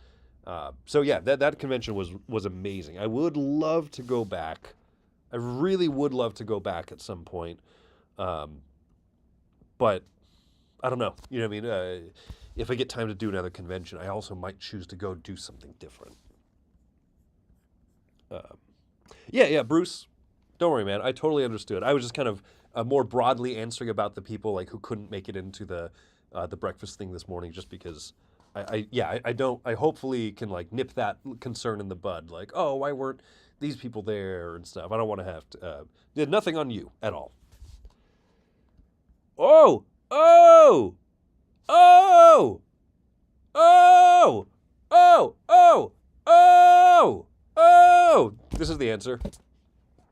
So yeah, that convention was amazing. I would love to go back. I really would love to go back at some point. But I don't know. You know what I mean? If I get time to do another convention, I also might choose to go do something different. Yeah, Bruce, don't worry, man. I totally understood. I was just kind of more broadly answering about the people who couldn't make it into the breakfast thing this morning, just because I hopefully can nip that concern in the bud. Oh, why weren't these people there and stuff? I don't want to have to. Did nothing on you at all. Oh! Oh! Oh! Oh! Oh! Oh! Oh! Oh! This is the answer.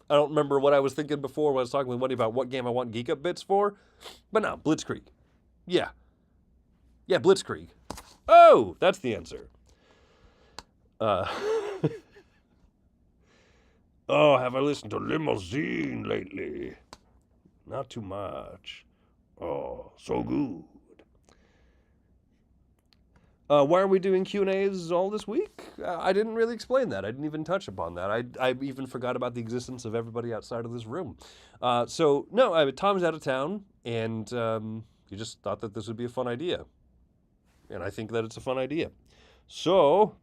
I don't remember what I was thinking before when I was talking with Wendy about what game I want GeekUp bits for. But no, Blitzkrieg. Yeah. Yeah, Blitzkrieg. Oh! That's the answer. Oh, have I listened to Limousine lately? Not too much. Oh, so good. Why are we doing Q&As all this week? I didn't really explain that. I didn't even touch upon that. I even forgot about the existence of everybody outside of this room. No, Tom's out of town, and he just thought that this would be a fun idea. And I think that it's a fun idea. So,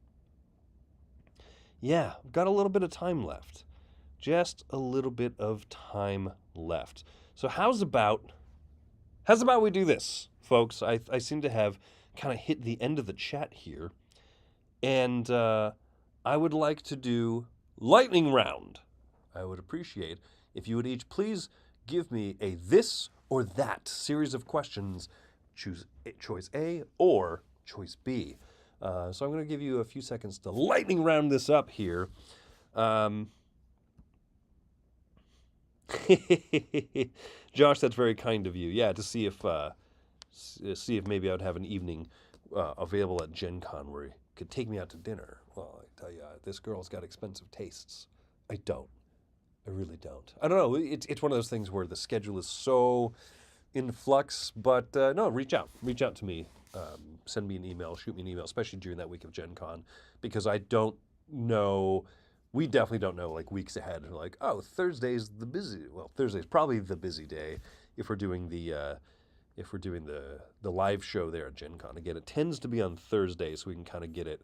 yeah, I've got a little bit of time left. Just a little bit of time left. So how's about we do this, folks? I seem to have kind of hit the end of the chat here. And I would like to do lightning round. I would appreciate if you would each please give me a this or that series of questions. Choose choice A or choice B. So I'm going to give you a few seconds to lightning round this up here. Josh, that's very kind of you. Yeah, to see if maybe I'd have an evening available at Gen Con where you could take me out to dinner. Well, I tell you, this girl's got expensive tastes. I don't. I really don't. I don't know. It's one of those things where the schedule is so in flux. But no, reach out. Reach out to me. Send me an email. Shoot me an email, especially during that week of Gen Con, because I don't know. We definitely don't know like weeks ahead. Like, oh, Thursday's the busy. Well, Thursday's probably the busy day if we're doing the live show there at Gen Con. Again, it tends to be on Thursday, so we can kind of get it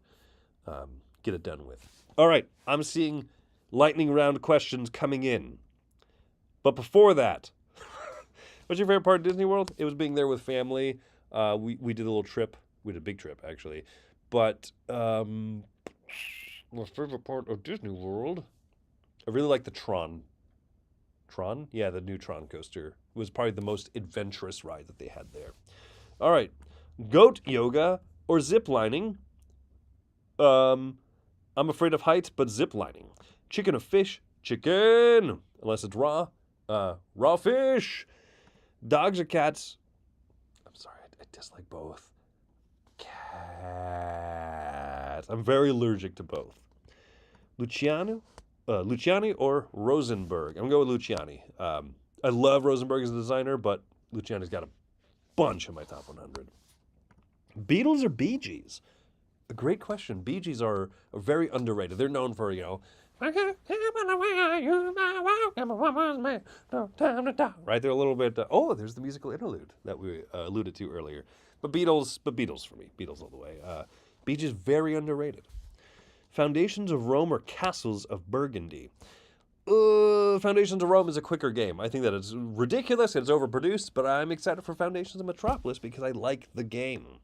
done with. All right, I'm seeing lightning round questions coming in. But before that, what's your favorite part of Disney World? It was being there with family. We did a little trip. We did a big trip, actually. But my favorite part of Disney World, I really like the Tron. Tron? Yeah, the new Tron coaster was probably the most adventurous ride that they had there. All right. Goat yoga or zip lining? I'm afraid of heights, but zip lining. Chicken or fish? Chicken! Unless it's raw. Raw fish! Dogs or cats? I'm sorry, I dislike both. Cats. I'm very allergic to both. Luciani or Rosenberg? I'm going with Luciani. I love Rosenberg as a designer, but Luciani's got a bunch in my top 100. Beatles or Bee Gees? A great question. Bee Gees are very underrated. They're known for, right? They're a little bit. There's the musical interlude that we alluded to earlier. But Beatles for me. Beatles all the way. Bee Gees very underrated. Foundations of Rome or Castles of Burgundy? Foundations of Rome is a quicker game. I think that it's ridiculous, it's overproduced, but I'm excited for Foundations of Metropolis because I like the game.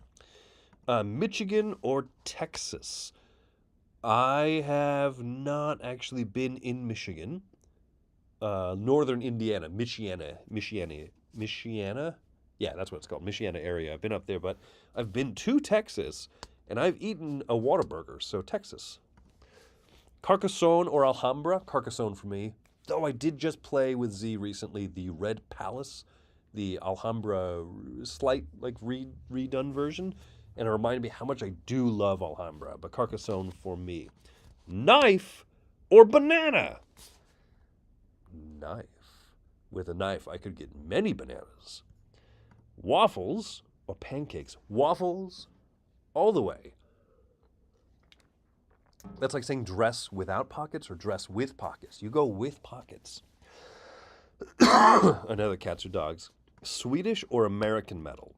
Michigan or Texas? I have not actually been in Michigan. Northern Indiana, Michiana? Yeah, that's what it's called, Michiana area. I've been up there, but I've been to Texas, and I've eaten a Whataburger, so Texas. Carcassonne or Alhambra? Carcassonne for me. Though I did just play with Z recently the Red Palace, the Alhambra slight redone version, and it reminded me how much I do love Alhambra, but Carcassonne for me. Knife or banana? Knife. With a knife, I could get many bananas. Waffles or pancakes? Waffles all the way. That's like saying dress without pockets or dress with pockets. You go with pockets. Another cats or dogs. Swedish or American metal?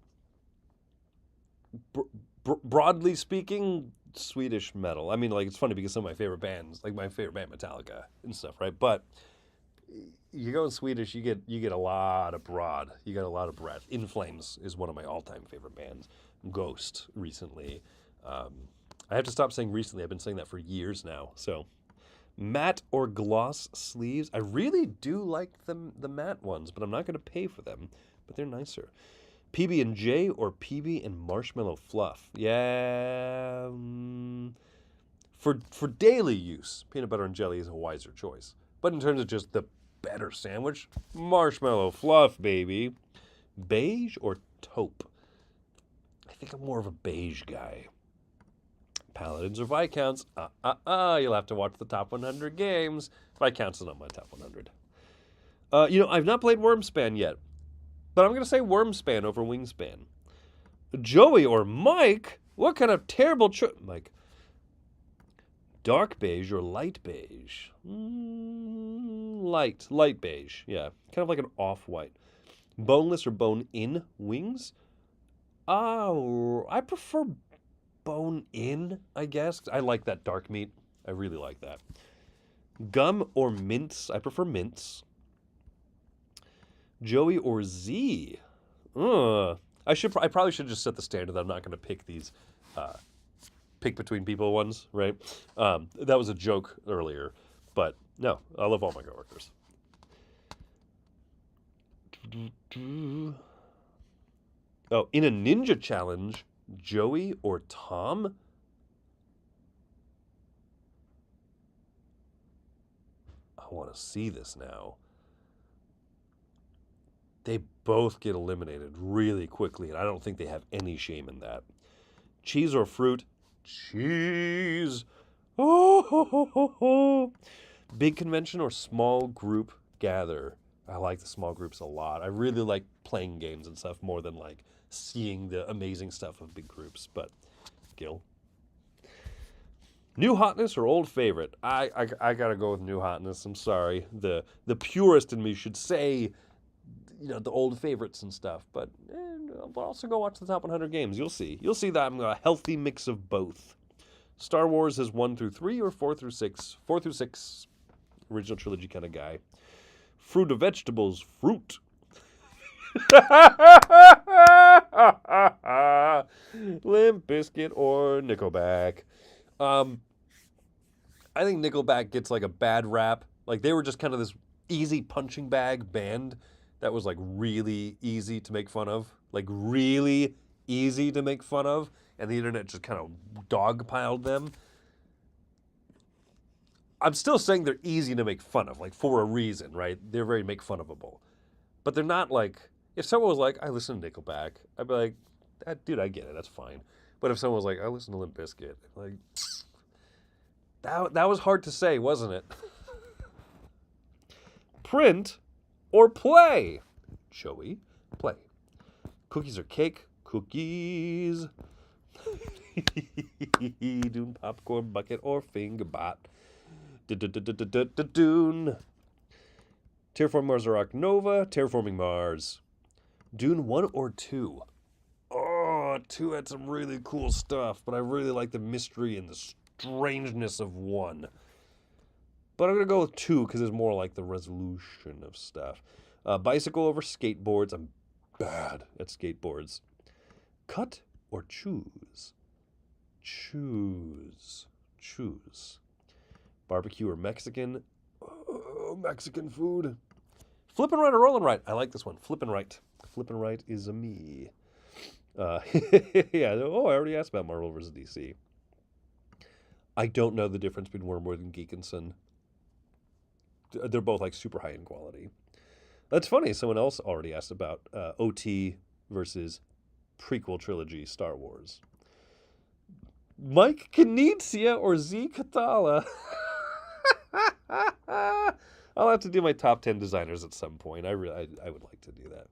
Broadly speaking, Swedish metal. I mean, like, it's funny because some of my favorite bands, like my favorite band, Metallica and stuff, right? But you go in Swedish, you get a lot of broad. You get a lot of breadth. In Flames is one of my all-time favorite bands. Ghost recently. I have to stop saying recently. I've been saying that for years now. So, matte or gloss sleeves? I really do like the matte ones, but I'm not going to pay for them. but they're nicer. PB&J or PB and Marshmallow Fluff? Yeah. For daily use, peanut butter and jelly is a wiser choice. But in terms of just the better sandwich, Marshmallow Fluff, baby. Beige or taupe? I think I'm more of a beige guy. Paladins or Viscounts? You'll have to watch the top 100 games. Viscounts is not my top 100. I've not played Wormspan yet, but I'm going to say Wormspan over Wingspan. Joey or Mike? What kind of terrible choice? Mike. Dark beige or light beige? Light beige, yeah. Kind of like an off-white. Boneless or bone-in wings? Oh, I prefer bone-in, I guess. I like that dark meat. I really like that. Gum or mints? I prefer mints. Joey or Z? I probably should just set the standard that I'm not going to pick these pick between people ones, right? That was a joke earlier, but no, I love all my coworkers. Oh, in a ninja challenge, Joey or Tom? I want to see this now. They both get eliminated really quickly, and I don't think they have any shame in that. Cheese or fruit? Cheese. Oh. Big convention or small group gather? I like the small groups a lot. I really like playing games and stuff more than like seeing the amazing stuff of big groups. But Gil. New hotness or old favorite? I gotta go with new hotness. I'm sorry. The purist in me should say, the old favorites and stuff. But I'll also go watch the top 100 games. You'll see. You'll see that I'm a healthy mix of both. Star Wars is 1 through 3 or 4 through 6? 4 through 6. Original trilogy kind of guy. Fruit or vegetables? Fruit. Limp Bizkit or Nickelback? I think Nickelback gets like a bad rap. Like they were just kind of this easy punching bag band that was like really easy to make fun of. Like really easy to make fun of. And the internet just kind of dogpiled them. I'm still saying they're easy to make fun of, like for a reason, right? They're very make fun ofable. But they're not like, if someone was like, I listen to Nickelback, I'd be like, dude, I get it, that's fine. But if someone was like, I listen to Limp Bizkit, like, that was hard to say, wasn't it? Print or play? Joey, play. Cookies or cake? Cookies. Dune popcorn bucket or fingerbot? Dune. Terraforming Mars or Ark Nova? Terraforming Mars. Dune 1 or 2? Oh, 2 had some really cool stuff, but I really like the mystery and the strangeness of 1. But I'm going to go with 2 because it's more like the resolution of stuff. Bicycle over skateboards. I'm bad at skateboards. Cut or choose? Choose. Barbecue or Mexican? Oh, Mexican food. Flippin' right or rollin' right? I like this one. Flippin' right. Flippin' right is a me. Yeah. Oh, I already asked about Marvel vs. DC. I don't know the difference between Wormwood and Geekinson. They're both like super high in quality. That's funny. Someone else already asked about OT versus prequel trilogy Star Wars. Mike Knizia or Z Katala? I'll have to do my top 10 designers at some point. I would like to do that.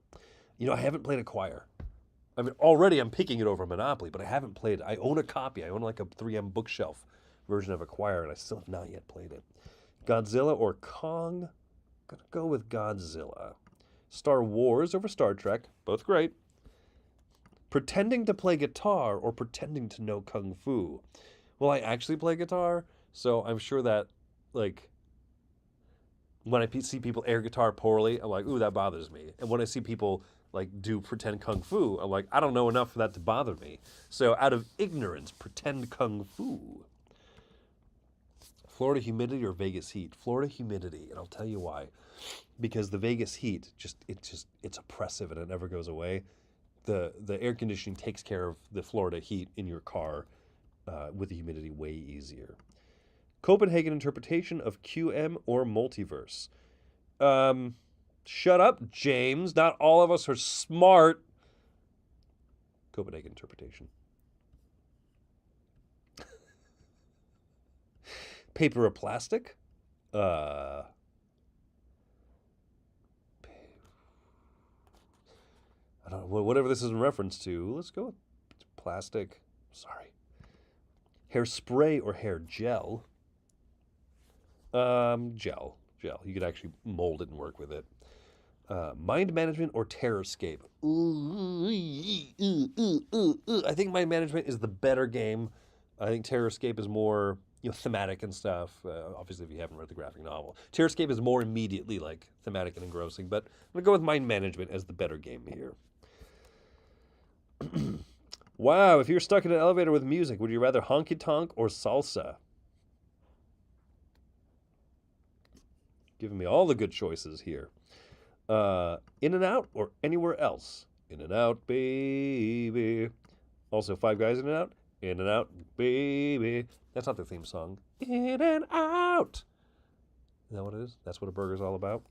I haven't played Acquire. I mean, already I'm picking it over Monopoly, but I haven't played it. I own a copy. I own like a 3M bookshelf version of Acquire, and I still have not yet played it. Godzilla or Kong? Gonna go with Godzilla. Star Wars over Star Trek. Both great. Pretending to play guitar or pretending to know Kung Fu? Well, I actually play guitar, so I'm sure that, like, when I see people air guitar poorly, I'm like, ooh, that bothers me. And when I see people, like, do pretend Kung Fu, I'm like, I don't know enough for that to bother me. So out of ignorance, pretend Kung Fu. Florida humidity or Vegas heat? Florida humidity, and I'll tell you why. because the Vegas heat it's oppressive and it never goes away. The air conditioning takes care of the Florida heat in your car with the humidity way easier. Copenhagen interpretation of QM or multiverse. Shut up, James. Not all of us are smart. Copenhagen interpretation. Paper or plastic? I don't know. Whatever this is in reference to, let's go with plastic. Sorry. Hairspray or hair gel? Gel. You could actually mold it and work with it. Mind management or terrorscape? I think mind management is the better game. I think terrorscape is more thematic and stuff. Obviously, if you haven't read the graphic novel, terrorscape is more immediately like thematic and engrossing. But I'm gonna go with mind management as the better game here. Wow, if you're stuck in an elevator with music, would you rather honky tonk or salsa? Giving me all the good choices here. In and Out or anywhere else? In and Out, baby. Also, Five Guys in and Out. In and Out, baby. That's not the theme song. In and Out. Is that what it is? That's what a burger's all about?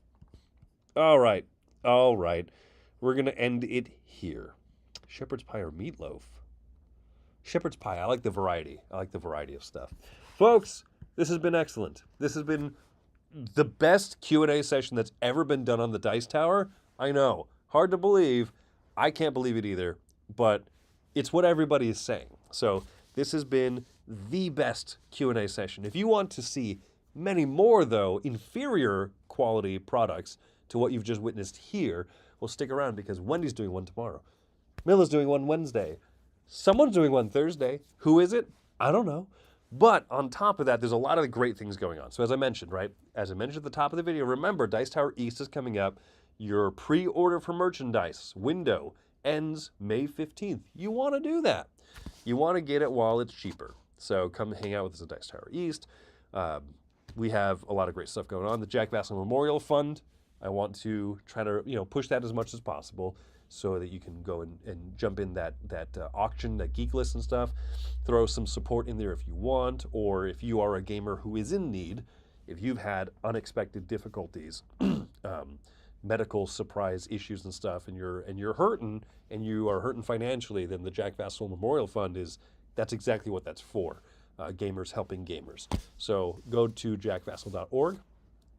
All right. We're going to end it here. Shepherd's pie or meatloaf? Shepherd's pie. I like the variety. Of stuff. Folks, this has been excellent. This has been the best Q&A session that's ever been done on the Dice Tower. I know. Hard to believe. I can't believe it either. But it's what everybody is saying. So this has been the best Q&A session. If you want to see many more, though, inferior quality products to what you've just witnessed here, well, stick around because Wendy's doing one tomorrow. Milla's doing one Wednesday. Someone's doing one Thursday. Who is it? I don't know. But on top of that, there's a lot of great things going on. So as I mentioned, right? As I mentioned at the top of the video, remember, Dice Tower East is coming up. Your pre-order for merchandise window ends May 15th. You want to do that. You want to get it while it's cheaper. So come hang out with us at Dice Tower East. We have a lot of great stuff going on. The Jack Vassal Memorial Fund, I want to try to push that as much as possible so that you can go and jump in that auction, that geek list and stuff. Throw some support in there if you want, or if you are a gamer who is in need, if you've had unexpected difficulties, medical surprise issues and stuff, and you're hurting, and you are hurting financially, then the Jack Vassal Memorial Fund that's exactly what that's for. Gamers helping gamers. So go to jackvassal.org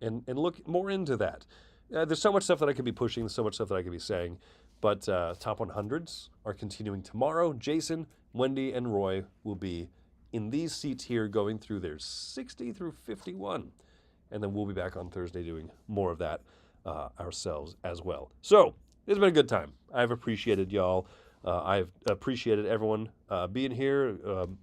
and look more into that. There's so much stuff that I could be pushing, so much stuff that I could be saying, but Top 100s are continuing tomorrow. Jason, Wendy, and Roy will be in these seats here going through their 60 through 51, and then we'll be back on Thursday doing more of that ourselves as well. So it's been a good time. I've appreciated y'all. I've appreciated everyone being here.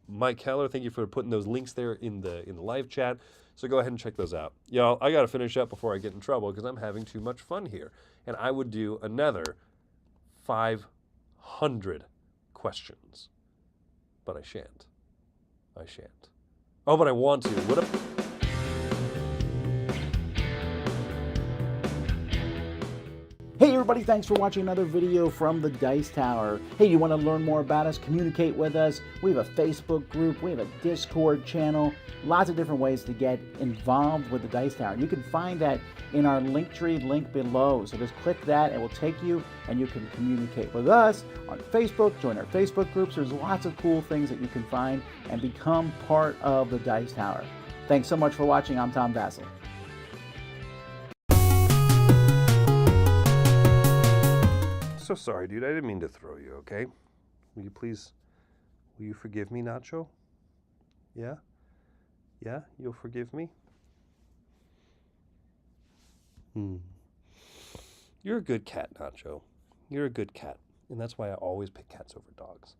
Mike Keller, thank you for putting those links there in the live chat. So go ahead and check those out. Y'all, I got to finish up before I get in trouble because I'm having too much fun here. And I would do another 500 questions. But I shan't. Oh, but I want to. What if... Hey everybody, thanks for watching another video from the Dice Tower. Hey, you want to learn more about us, communicate with us? We have a Facebook group, we have a Discord channel, lots of different ways to get involved with the Dice Tower. You can find that in our Linktree link below. So just click that, it will take you and you can communicate with us on Facebook, join our Facebook groups. There's lots of cool things that you can find and become part of the Dice Tower. Thanks so much for watching. I'm Tom Vassal. So sorry, dude. I didn't mean to throw you, okay? Will you forgive me, Nacho? Yeah? Yeah? You'll forgive me? You're a good cat, Nacho. You're a good cat. And that's why I always pick cats over dogs.